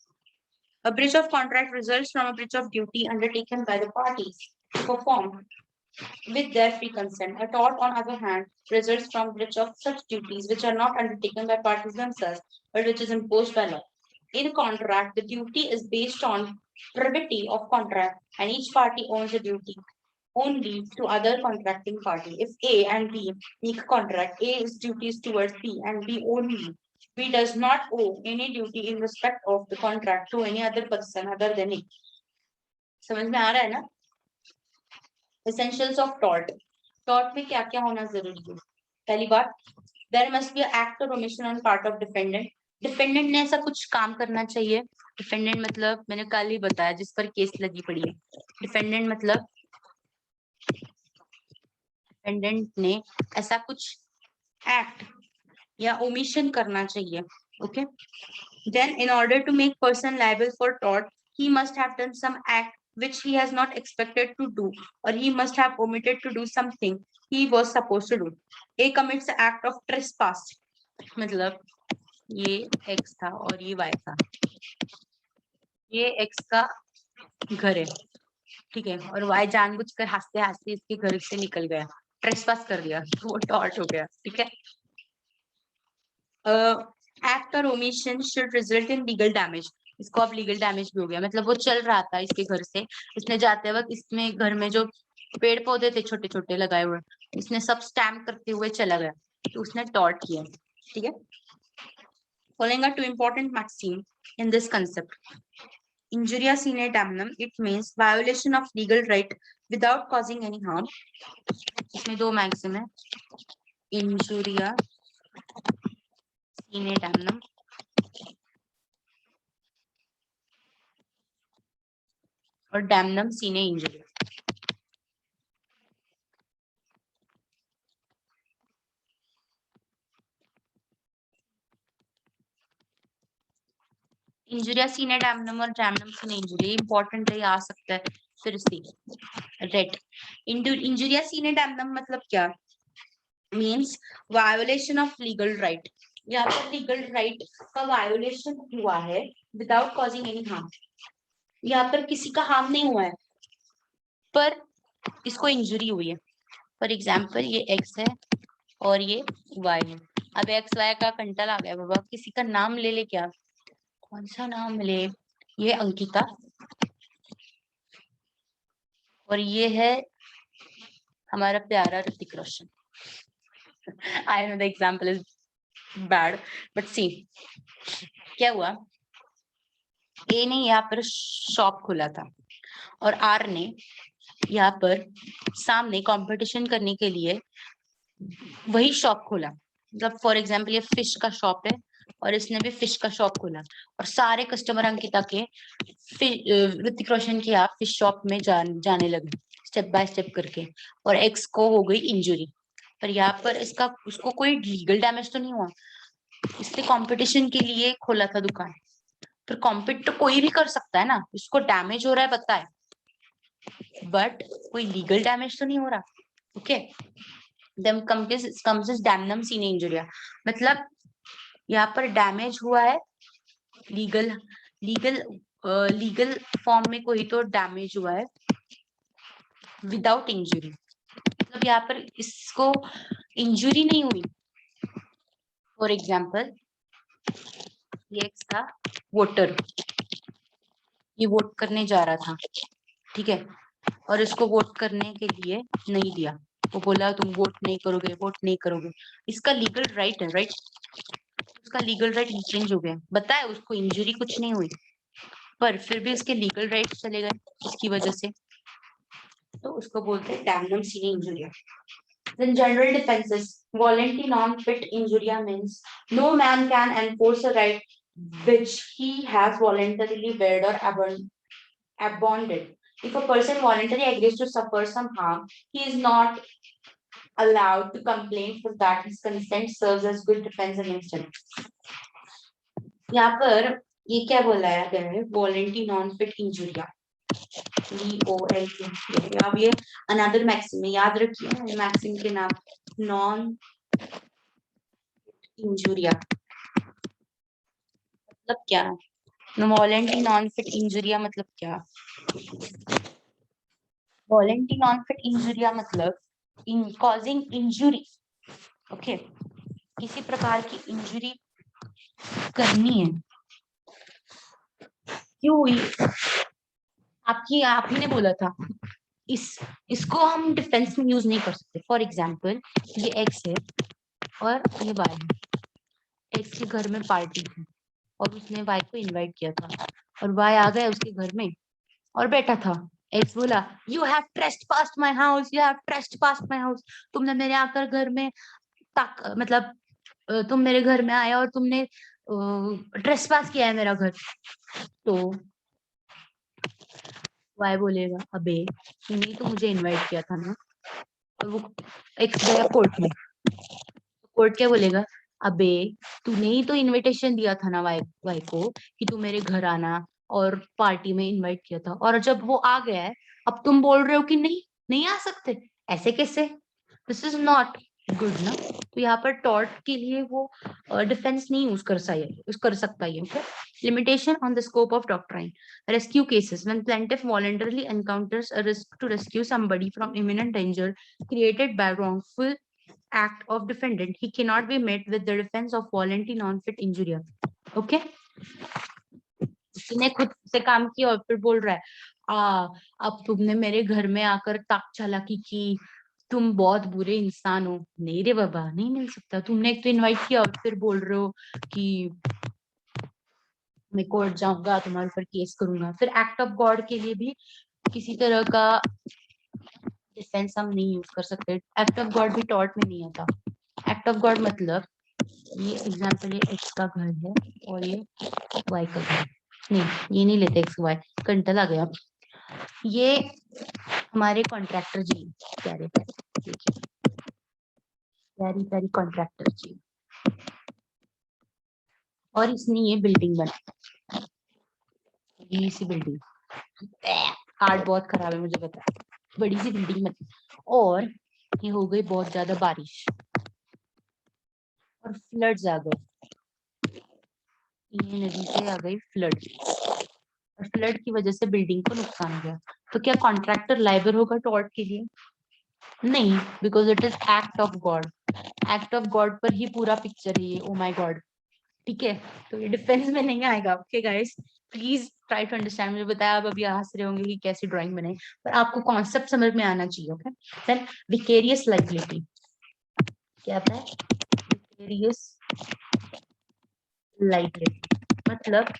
A breach of contract results from a breach of duty undertaken by the parties to perform with their free consent. A tort, on other hand, results from breach of such duties which are not undertaken by parties themselves, but which is imposed by law. In contract, the duty is based on privity of contract, and each party owns a duty only to other contracting party. If A and B make a contract, A's duties towards B and B only. B does not owe any duty in respect of the contract to any other person other than A. समझ में आ रहा है ना? Essentials of tort. Tort में क्या क्या होना जरूरी है? पहली बात, there must be an act or omission on part of defendant. Defendant ने ऐसा कुछ काम करना चाहिए। डिफेंडेंट मतलब मैंने कल ही बताया, जिस पर केस लगी पड़ी है। डिफेंडेंट मतलब डिफेंडेंट ने ऐसा कुछ एक्ट या ओमिशन करना चाहिए। Okay, then in order to make person liable for tort, he must have done some act which he has not expected to do, or he must have omitted to do something he was supposed to do. A commits the act of trespass, मतलब ये x था और ये y था, ये x का घर है, ठीक है, और y जानबूझकर हंसते हंसते इसके घर से निकल गया, ट्रेसपास कर दिया, तो वो टॉर्ट हो गया। ठीक है, एक्ट और omission should result in legal damage. इसको अब लीगल डैमेज भी हो गया, मतलब वो चल रहा था इसके घर से, इसने जाते वक्त इसमें घर में जो पेड़ पौधे थे छोटे छोटे लगाए हुए, इसने सब स्टैम्प करते हुए चला गया, तो उसने टॉर्ट किया। ठीक है, following are two important maxim in this concept. Injuria sine damnum, it means violation of legal right without causing any harm. इसमें दो मैक्सिम है, injuria sine damnum और damnum sine injuria। इंजुरिया सीने डैमनम और डैमनम सीने इंजुरी इंपॉर्टेंट है, आ सकता है फिर से रेड। इंजुरिया सीने डैमनम मतलब क्या, means violation of legal right. यहाँ पर लीगल राइट का वायोलेशन हुआ है विदाउट कॉजिंग एनी हार्म। यहाँ पर किसी का हार्म नहीं हुआ है, पर इसको इंजुरी हुई है। फॉर एग्जाम्पल ये एक्स है और ये वाई है। अब एक्स वाई का कंटल आ गया बाबा, किसी का नाम ले ले, क्या कौन सा नाम ले, ये अंकिता और ये है हमारा प्यारा Hrithik Roshan. I know the example is bad, but see क्या हुआ, ए ने यहाँ पर शॉप खोला था और आर ने यहाँ पर सामने कंपटीशन करने के लिए वही शॉप खोला। मतलब फॉर एग्जाम्पल ये फिश का शॉप है और इसने भी फिश का शॉप खोला और सारे कस्टमर अंकिता के ऋतिक रोशन के यहाँ फिश शॉप में जाने लगे स्टेप बाय स्टेप करके, और एक्स को हो गई इंजुरी। पर यहाँ पर इसका उसको कोई लीगल डैमेज तो नहीं हुआ, इसने कंपटीशन के लिए खोला था दुकान, पर कॉम्पिट तो कोई भी कर सकता है ना, इसको डैमेज हो रहा है पता है, बट कोई लीगल डैमेज तो नहीं हो रहा। ओके, देन कम्स डैमनम सीने इंजुरिया, मतलब यहाँ पर डैमेज हुआ है लीगल लीगल फॉर्म में, कोई तो डैमेज हुआ है विदाउट इंजुरी, मतलब यहाँ पर इसको इंजुरी नहीं हुई। फॉर एग्जाम्पल ये था वोटर, ये वोट करने जा रहा था, ठीक है, और इसको वोट करने के लिए नहीं दिया, वो बोला तुम वोट नहीं करोगे, वोट नहीं करोगे। इसका लीगल राइट है, राइट, उसका लीगल राइट चेंज हो गया, बताए उसको इंजुरी कुछ नहीं हुई, पर फिर भी इसके लीगल राइट चले गए इसकी वजह से, तो उसको बोलते हैं डैमनम सीने इंजुरिया। Then general defenses, voluntary non-fit injuria means no man can enforce a right which he has voluntarily waived or abandoned. If a person voluntarily agrees to suffer some harm, he is not allowed to complain for that. His consent serves as good defense against it. यहाँ पर ये क्या बोला गया है? Voluntary non-fit injuria. VOLT. अब ये another maxim है, याद रखिए मैक्सिम के नाम नॉन इंजुरिया मतलब क्या? वॉलेंटरी नॉन फिट इंजुरिया मतलब क्या? वॉलेंटरी नॉन फिट इंजुरिया मतलब कॉजिंग इंजुरी। ओके, किसी प्रकार की इंजुरी करनी है, क्यों हुई? आप ही ने बोला था इसको हम डिफेंस में यूज नहीं कर सकते। फॉर एग्जाम्पल ये एक्स है और ये वाई है। एक्स के घर में पार्टी थी और उसने वाई को इनवाइट किया था और वाई आ गया उसके घर में और बैठा था। एक्स बोला you have trespassed my house, you have trespassed my house. तुमने मेरे आकर घर में मतलब तुम मेरे घर में आए और तुमने ट्रेस्पास किया है मेरा घर। तो वाई बोलेगा अबे तूने तो मुझे इनवाइट किया था ना। और वो एक्स गया कोर्ट में, कोर्ट क्या बोलेगा? अबे तूने ही तो इनविटेशन दिया था ना वाई वाई को कि तू मेरे घर आना और पार्टी में इनवाइट किया था, और जब वो आ गया है अब तुम बोल रहे हो कि नहीं नहीं आ सकते, ऐसे कैसे? दिस इज नॉट गुड ना। तो यहाँ पर टॉर्ट के लिए वो डिफेंस नहीं यूज कर सकता है। Okay, limitation on the scope of doctrine. Rescue cases when plaintiff voluntarily encounters a risk to rescue somebody from imminent danger created by wrongful act of defendant, he cannot be met with the defense of voluntary non-fit injuria. Okay, उसने खुद से काम किया और फिर बोल रहा है अब तुमने मेरे घर में आकर ताक चालाकी की, तुम बहुत बुरे इंसान हो। नहीं रे बाबा, नहीं मिल सकता। तुमने एक तो इनवाइट किया और फिर बोल रहे हो कि मैं कोर्ट जाऊंगा, तुम्हारे ऊपर केस करूंगा। फिर एक्ट ऑफ गॉड के लिए भी किसी तरह का डिफेंस हम नहीं यूज कर सकते। एक्ट ऑफ गॉड भी टॉर्ट में नहीं आता। एक्ट ऑफ गॉड मतलब ये एग्जाम्पल, ये एक्स का घर है और ये वाई का घर। नहीं ये नहीं लेते एक्स वाई, कंटल आ गया। ये हमारे कॉन्ट्रैक्टर जी, प्यारे प्यारे प्यारी प्यारी कॉन्ट्रैक्टर जी, और इसने ये बिल्डिंग बनाई, ये सी बिल्डिंग। कार्ड बहुत खराब है मुझे पता है, बड़ी सी बिल्डिंग बनी और ये हो गई बहुत ज्यादा बारिश और फ्लड्स आ गए। ये नदी से आ गई फ्लड और फ्लड की वजह से बिल्डिंग को नुकसान हो गया। तो क्या कॉन्ट्रैक्टर लायबल होगा टॉर्ट के लिए? नहीं, because it is act of God. Act of God पर ही पूरा पिक्चर है ये। ओ माय गॉड, ठीक है, तो ये डिफेंस में नहीं आएगा। Okay guys, please try to understand. मुझे बताया आप अभी हंस रहे होंगे कि कैसी ड्राइंग बनाई, पर आपको कॉन्सेप्ट समझ में आना चाहिए। ओके, देन विकेरियस लायबिलिटी क्या है? विकेरियस लायबिलिटी मतलब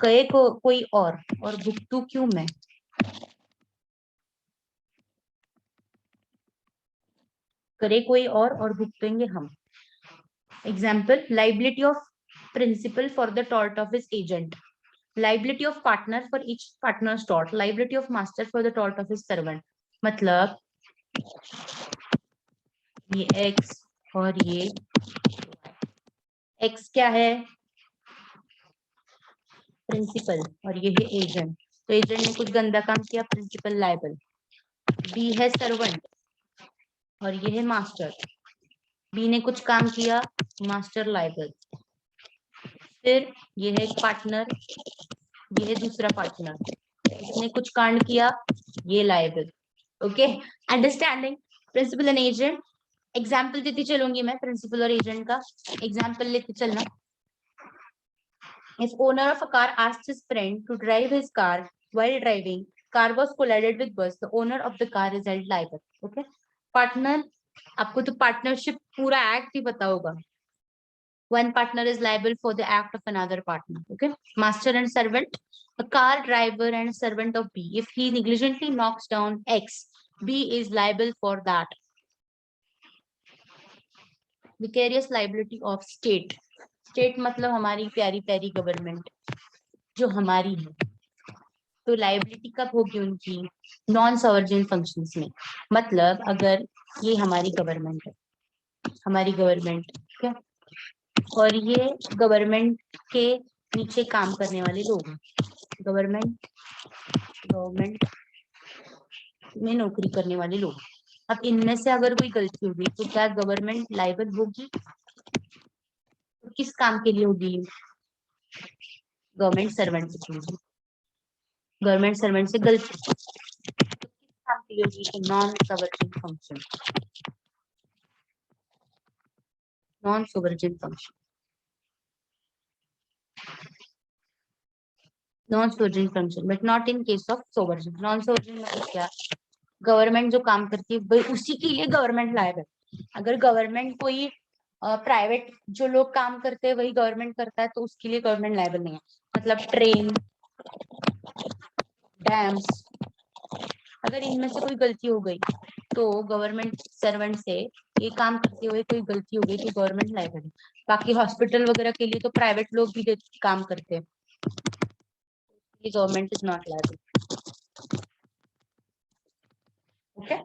कहे को कोई और भुगतू क्यों मैं? करे कोई और भुगतेंगे हम। Example, liability of principal for the tort of his agent, liability of partner for each partner's tort, liability of master for the tort of his servant। मतलब ये x और ये x क्या है? प्रिंसिपल, और ये है एजेंट। तो एजेंट ने कुछ गंदा काम किया, प्रिंसिपल लायबल। बी है सर्वेंट और ये है मास्टर। बी ने कुछ काम किया, मास्टर लायबल। फिर ये है पार्टनर, ये है दूसरा पार्टनर, इसने कुछ कांड किया, ये लायबल। Okay, understanding principal and agent. Example देती चलूंगी मैं प्रिंसिपल और एजेंट का। एग्जाम्पल लेते चलना। If owner of a car asked his friend to drive his car while driving, car was collided with bus, the owner of the car is held liable. Okay, partner, आपको तो partnership पूरा act ही पता होगा। One partner is liable for the act of another partner. Okay, master and servant, a car driver and servant of B, if he negligently knocks down X, B is liable for that. Vicarious liability of state, state मतलब हमारी प्यारी प्यारी government जो हमारी है। तो liability कब होगी उनकी? नॉन सॉवरेन फंक्शंस में। मतलब अगर ये हमारी गवर्नमेंट है, हमारी गवर्नमेंट, ठीक है, और ये गवर्नमेंट के नीचे काम करने वाले लोग हैं, गवर्नमेंट गवर्नमेंट में नौकरी करने वाले लोग। अब इनमें से अगर कोई गलती होगी तो क्या गवर्नमेंट लायबल होगी? तो किस काम के लिए होगी? गवर्नमेंट सर्वेंट से होगी। गवर्नमेंट सर्वेंट से गलती तो किस काम के लिए होगी? Non sovereign function, non sovereign function, non sovereign function, but not in case of sovereign. Non sovereign मतलब क्या? गवर्नमेंट जो काम करती है वही उसी के लिए गवर्नमेंट लायबल। अगर गवर्नमेंट कोई प्राइवेट जो लोग काम करते हैं वही गवर्नमेंट करता है तो उसके लिए गवर्नमेंट लायबल नहीं है। मतलब ट्रेन, डैम्स, अगर इनमें से कोई गलती हो गई तो गवर्नमेंट सर्वेंट से ये काम करते हुए कोई गलती हो गई तो गवर्नमेंट लायबल है। बाकी हॉस्पिटल वगैरह के लिए तो प्राइवेट लोग भी काम करते हैं, government is not liable. Okay.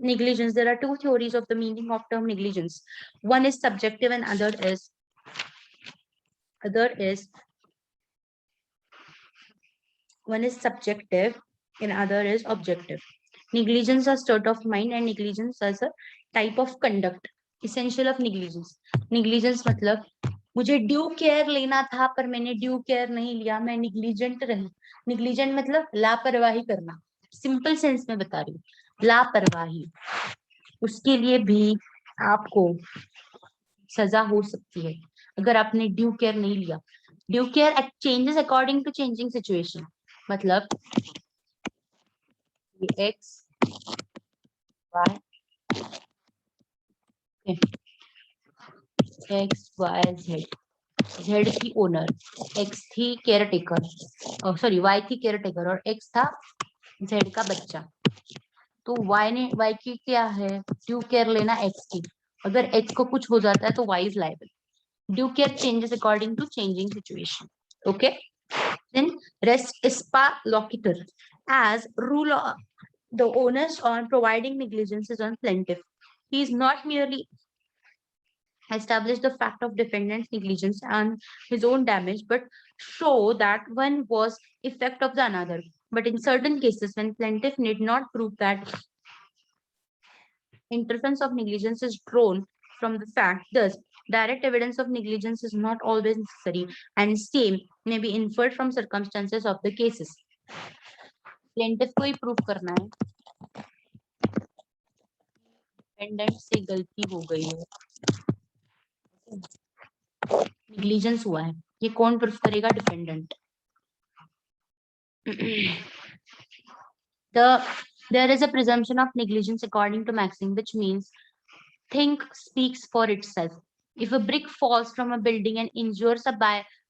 Negligence. There are two theories of the meaning of term negligence. One is subjective and other is one is subjective and other is objective. Negligence is state of mind and negligence is a type of conduct. Essential of negligence. Negligence मतलब मुझे due care लेना था पर मैंने due care नहीं लिया, मैं निग्लिजेंट रही। निग्लिजेंट मतलब लापरवाही करना, सिंपल सेंस में बता रही हूँ, लापरवाही। उसके लिए भी आपको सजा हो सकती है अगर आपने ड्यू केयर नहीं लिया। Due care changes according to changing situation. मतलब एक्स वाई जेड, जेड थी ओनर, एक्स थी केयर टेकर, सॉरी वाई थी केयर टेकर और एक्स था जेड का बच्चा। तो वाई की क्या है? ड्यू केयर लेना एक्स की। अगर एक्स को कुछ हो जाता है तो Y is liable. Due care changes according to changing situation. Okay, then res ispa loquitur as rule the onus on providing negligence is on plaintiff. He is not merely establish the fact of defendant's negligence and his own damage, but show that one was effect of the another. But in certain cases, when plaintiff need not prove that inference of negligence is drawn from the fact, thus direct evidence of negligence is not always necessary, and same may be inferred from circumstances of the cases. Plaintiff को ही prove करना है defendant से गलती हो गई है, negligence हुआ है, ये कौन प्रूफ करेगा? Defendant. There is a presumption of negligence according to Maxim, which means think speaks for itself. If a brick falls from a building and injures a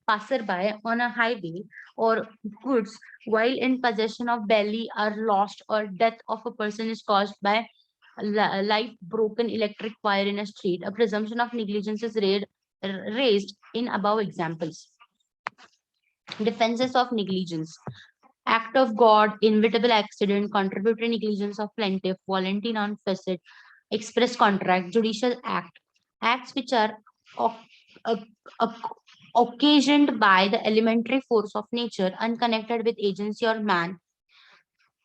passerby on a highway, or goods while in possession of belly are lost, or death of a person is caused by life broken electric wire in a street, a presumption of negligence is raised in above examples. Defenses of negligence. Act of God, inevitable accident, contributory negligence of plaintiff, voluntary non-facet, express contract, judicial act, acts which are occasioned by the elementary force of nature, unconnected with agency or man.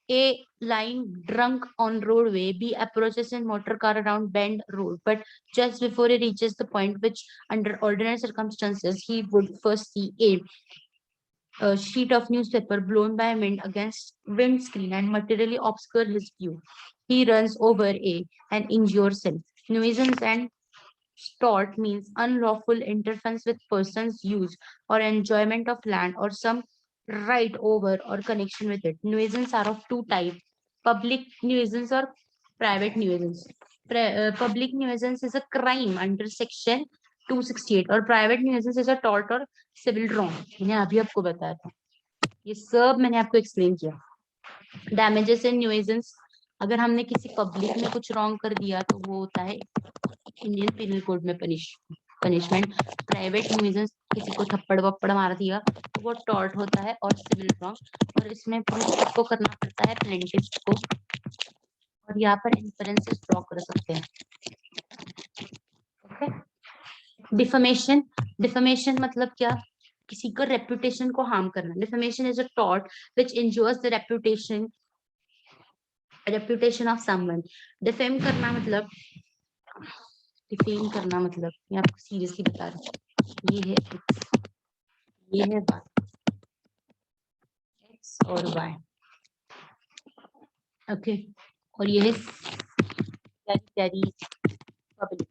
A lying drunk on roadway, B approaches in motor car around bend road, but just before he reaches the point which under ordinary circumstances he would first see a sheet of newspaper blown by wind against windscreen and materially obscure his view. He runs over and injures him. Nuisance and tort means unlawful interference with person's use or enjoyment of land or some right over or connection with it. Nuisance are of two types: public nuisance or private nuisance. Public nuisance is a crime under section 268 और private न्यूजेंस is a tort और civil wrong. मैंने अभी आपको बताया था, ये सब मैंने आपको एक्सप्लेन किया। डैमेजेस इन न्यूजेंस, अगर हमने किसी पब्लिक में कुछ रॉन्ग कर दिया तो वो होता है इंडियन पिनल कोड में पनिश। पनिशमेंट। प्राइवेट न्यूइजेंस, किसी को थप्पड़ वप्पड़ मार दिया तो वो टॉर्ट होता है। और सिविल रॉन्ग, और इसमें प्रूफ किसको करना पड़ता है, प्लेंटिफ को। और यहाँ पर इन्फरेंसेस ड्रॉ कर सकते हैं। ओके। डिफमेशन, डिफमेशन मतलब क्या, किसी का रेपुटेशन को हार्म करना। Defamation is a tort which injures the reputation of someone. Defame करना मतलब, डिफेम करना मतलब, मैं आपको सीरियसली बता रही हूँ, ये है एक्स और वाई। ओके। और ये है पब्लिक।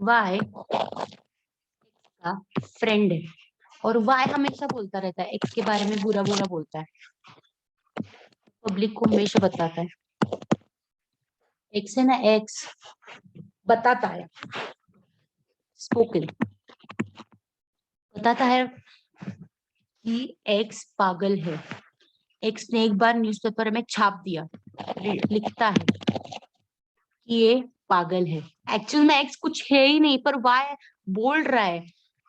वाई का फ्रेंड है, और वाई हमेशा बोलता रहता है, एक्स के बारे में बुरा बुरा बोलता है, पब्लिक को हमेशा बताता है। एक्स है ना, एक्स बताता है, स्पोकन बताता है कि एक्स पागल है। एक्स ने एक बार न्यूज़पेपर में छाप दिया, लिखता है कि ये पागल है। एक्चुअल में एक्स कुछ है ही नहीं, पर वाई बोल रहा है,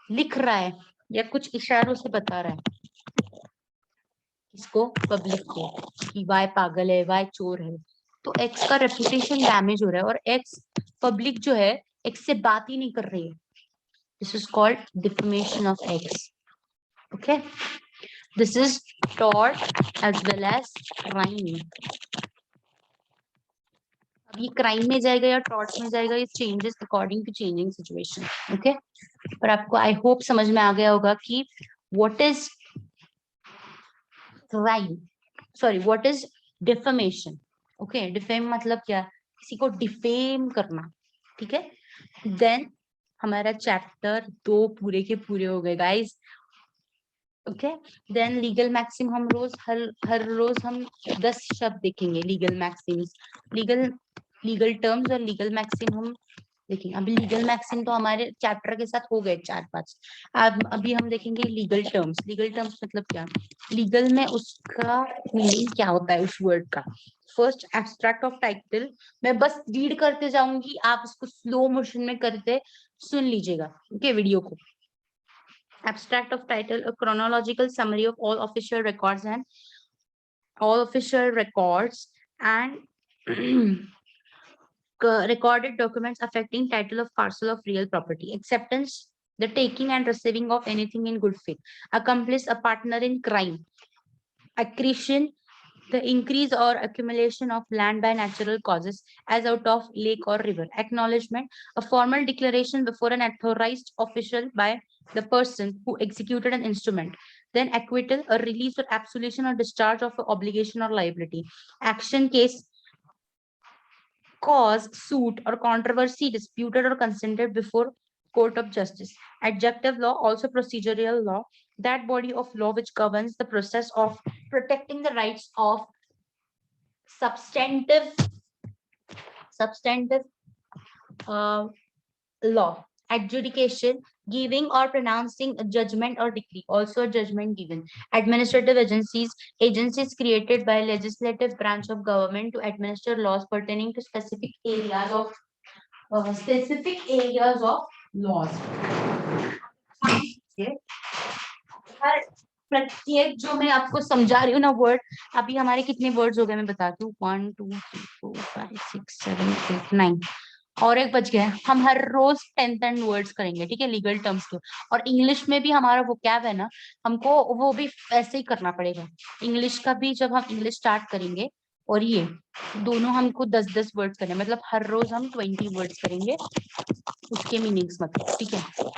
लिख रहा है, या कुछ इशारों से बता रहा है इसको, पब्लिक को, कि वाई पागल है, वाई चोर है। तो एक्स का रेपुटेशन डैमेज हो रहा है, और एक्स, पब्लिक जो है एक्स से बात ही नहीं कर रही है। This is called defamation of X. Okay, this is tort as well as crime. अब ये क्राइम में जाएगा या टॉर्ट में जाएगा, ये changes according to changing situation. Okay, पर आपको आई होप समझ में आ गया होगा कि what is crime, sorry what is defamation. Okay, defame मतलब क्या, किसी को डिफेम करना। ठीक है, देन हमारा चैप्टर 2 पूरे के पूरे हो गए guys. Okay, then legal maxim हम रोज हर रोज हम 10 शब्द देखेंगे, लीगल मैक्सिम्स, लीगल टर्म्स और लीगल मैक्सिम हम देखेंगे। अभी लीगल मैक्सिम तो हमारे चैप्टर के साथ हो गए 4-5। अब अभी हम देखेंगे लीगल टर्म्स। लीगल टर्म्स मतलब क्या, लीगल में उसका मीनिंग क्या होता है उस वर्ड का। First, abstract of title. मैं बस रीड करते जाऊंगी, आप उसको स्लो मोशन में करते सुन लीजिएगा, ओके, वीडियो को। Abstract of title, a chronological summary of all official records and recorded documents affecting title of parcel of real property. Acceptance, the taking and receiving of anything in good faith. Accomplice, a partner in crime. Accretion, the increase or accumulation of land by natural causes, as out of lake or river. Acknowledgement, a formal declaration before an authorized official by the person who executed an instrument. Then acquittal, a release or absolution or discharge of an obligation or liability. Action, case, cause, suit or controversy disputed or consented before court of justice. Adjunctive law, also procedural law, that body of law which governs the process of protecting the rights of substantive law. Adjudication, giving or pronouncing a judgment or decree, also a judgment given. Administrative agencies, agencies created by legislative branch of government to administer laws pertaining to specific areas of laws. हर प्रत्येक जो मैं आपको समझा रही हूँ ना word, अभी हमारे कितने वर्ड्स हो गए मैं बताती हूँ, 1 2 3 4 5 6 7 8 9, और एक बच गया। हम हर रोज 10 वर्ड्स करेंगे, ठीक है, लीगल टर्म्स के। और इंग्लिश में भी हमारा वो कैब है ना, हमको वो भी ऐसे ही करना पड़ेगा। इंग्लिश का भी जब हम इंग्लिश स्टार्ट करेंगे, और ये दोनों हमको 10-10 वर्ड्स करने, मतलब हर रोज हम 20 वर्ड्स करेंगे, उसके मीनिंग्स मतलब, ठीक है।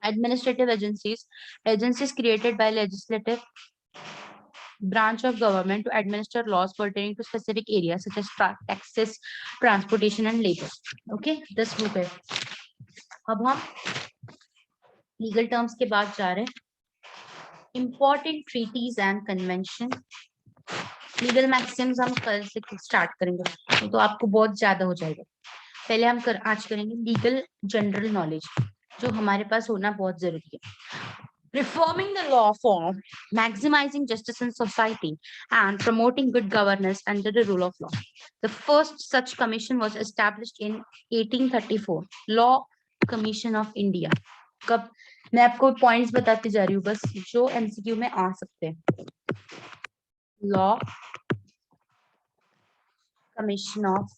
Administrative agencies, agencies created by legislative branch of government to administer laws pertaining to specific areas such as taxes, transportation and labor. Okay, 10 हो गए। अब हम लीगल टर्म्स के बाद जा रहे हैं important treaties and convention. Legal maxims हम कल से स्टार्ट करेंगे, तो आपको बहुत ज्यादा हो जाएगा। पहले हम आज करेंगे लीगल जनरल नॉलेज, जो हमारे पास होना बहुत जरूरी है। reforming the law for maximizing justice in society and promoting good governance under the rule of law. The first such commission was established in 1834, Law Commission of India. कब मैं आपको points बताती जा रही हूँ बस जो एमसीक्यू में आ सकते हैं. Law Commission of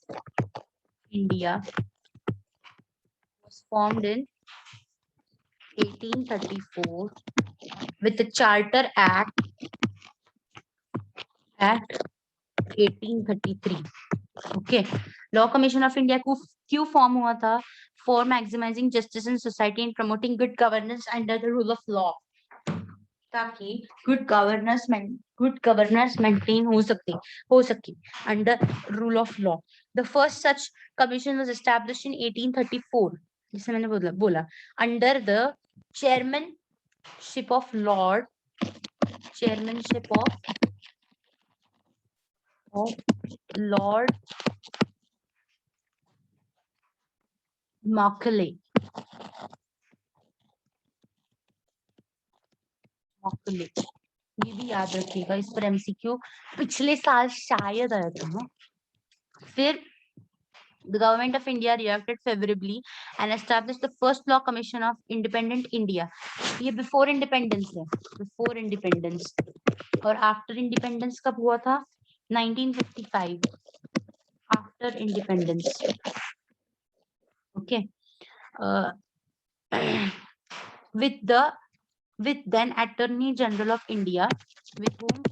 India was formed in 1834 with the Charter Act 1833. Okay. Law Commission of India को क्यों फॉर्म हुआ था? For maximizing justice in society and promoting good governance under the rule of law. ताकि good governance maintain हो सके under rule of law. The first such commission was established in 1834. जिसे मैंने बोला under the chairmanship of Lord Macaulay. ये भी याद रखिएगा, इस पर एमसीक्यू पिछले साल शायद आया था ना. फिर the government of India reacted favorably and established the first law commission of independent India. ये before independence है, before independence. और after independence कब हुआ था? 1955. After independence. Okay. With then Attorney General of India, with whom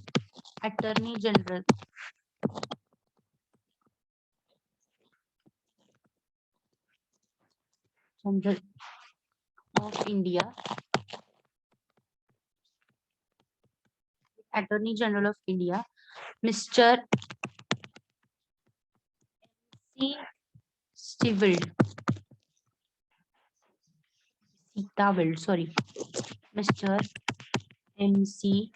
Attorney General of India, Attorney General of India, Mr. C. Sitawald, sorry, Mr. M.C.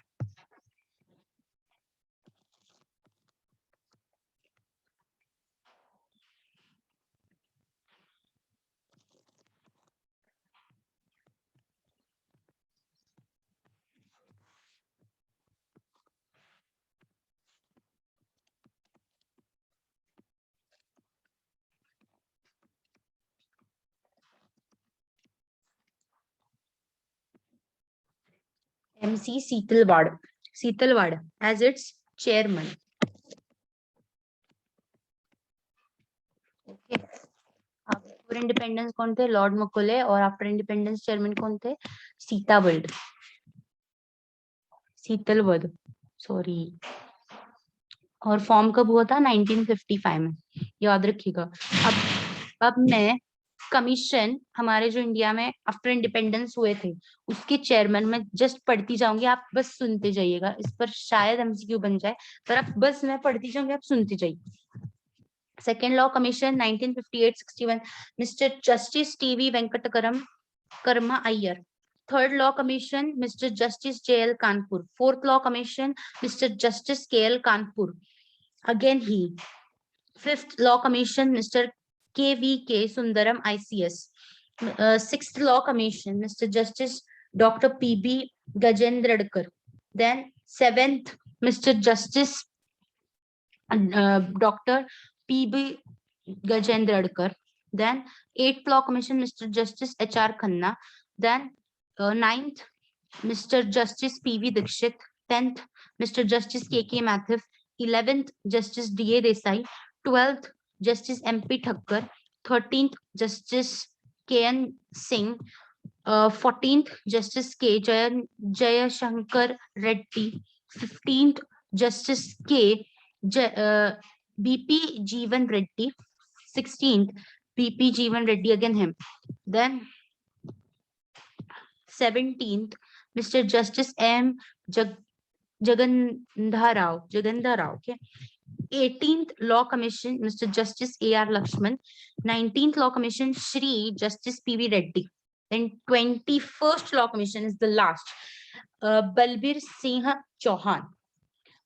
M.C. Sitawald as its chairman. Okay. Before independence कौन थे? Lord Macaulay. और after independence chairman कौन थे? Sitawald. Sorry. और form कब हुआ था? 1955 में. याद रखिएगा. अब मैं कमीशन हमारे जो इंडिया में आफ्टर इंडिपेंडेंस हुए थे उसके चेयरमैन में जस्ट पढ़ती जाऊंगी, आप बस सुनते जाइएगा. इस पर शायद एमसीक्यू बन जाए, पर आप बस मैं पढ़ती जाऊंगी, आप सुनते जाइए. Second Law Commission 1958-61, Mr. Justice T.V. Karma Iyer. Third Law Commission, Mr. Justice J.L. Kanpur. Fourth Law Commission, Mr. Justice K.L. Kanpur. Again he. Fifth Law Commission, Mr. K.V.K. Sundaram, ICS. Sixth Law Commission, Mr. Justice Dr. P.B. Gajendradkar. Then seventh, Mr. Justice Dr. P.B. Gajendradkar. Then 8th Law Commission, Mr. Justice H.R. Khanna. Then 9th, Mr. Justice P.V. Dikshit. 10th, Mr. Justice K.K. Mathur. 11th, Justice D.A. Desai. 12th, Justice M.P. Thakkar. 13th, Justice K.N. Singh. 14th, Justice K. Jayashankar Reddy. 15th, Justice K. BP Jeevan Reddy. 16th, BP Jeevan Reddy, again him. Then 17th, Mr. Justice M. Jagandha Rao. Okay. 18th Law Commission, Mr. Justice A.R. Lakshman. 19th Law Commission, Shri Justice P.V. Reddy. Then 21st Law Commission is the last, Balbir Singh Chauhan.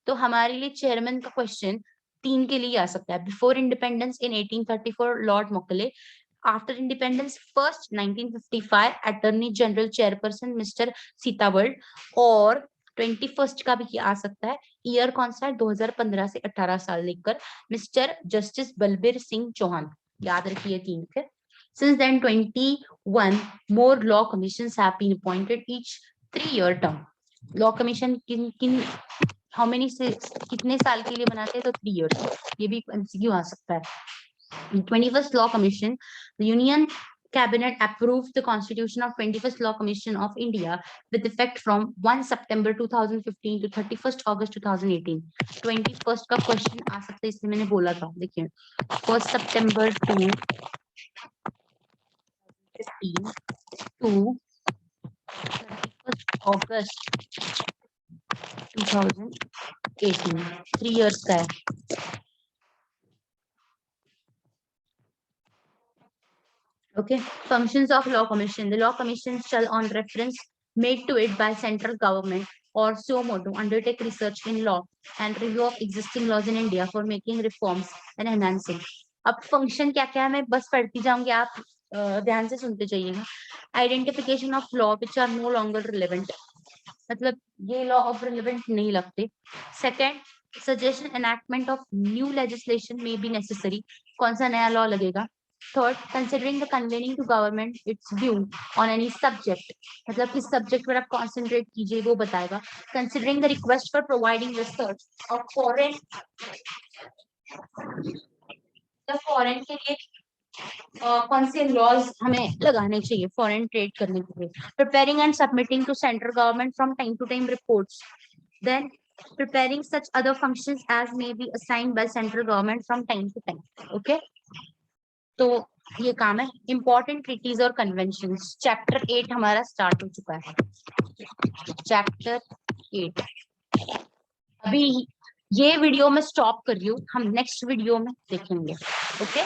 तो हमारे लिए chairman का question 3 के लिए आ सकता है. Before independence in 1834 Lord Macaulay, After independence, first 1955 attorney general chairperson mister Setalvad, और 21st का भी आ सकता है, ईयर कौन सा है 2015 से 18 साल लेकर, मिस्टर जस्टिस बलबीर सिंह चौहान, याद रखिए तीन। फिर since then 21 more law commissions have been appointed each 3-year term. Law commission किन किन हाउ मेनी से कितने साल के लिए बनाते हैं, तो 3 years, ये भी एमसीक्यू आ सकता है। 21st Law Commission, the Union Cabinet approved the Constitution of 21st Law Commission of India with effect from 1 September 2015 to 31st August 2018. 21st का क्वेश्चन आ सकता है, इसलिए मैंने बोला था। देखिए 1 September to 15 to 31st August 2018, 3 years का है। Okay, functions of Law Commission. The Law Commission shall, on reference made to it by central government or so modo, undertake research in law and review of existing laws in India for making reforms and enhancing. अब function क्या क्या है मैं बस पढ़ती जाऊंगी, आप ध्यान से सुनते जाइएगा। Identification of law which are no longer relevant, मतलब ये law of relevant नहीं लगते। Second, suggestion enactment of new legislation may be necessary, कौन सा नया law लगेगा। Third, considering the convening to government its view on any subject, मतलब किस subject पर आप concentrate कीजिए वो बताएगा। Considering the request for providing research of foreign, the foreign के लिए कौन से laws हमें लगाने चाहिए foreign trade करने के लिए। Preparing and submitting to central government from time to time reports. Then preparing such other functions as may be assigned by central government from time to time. Okay, तो ये काम है। इंपॉर्टेंट ट्रीटीज और convention, chapter 8 हमारा start हो चुका है। Chapter 8 अभी ये वीडियो में स्टॉप कर रही हूँ, हम नेक्स्ट वीडियो में देखेंगे। ओके।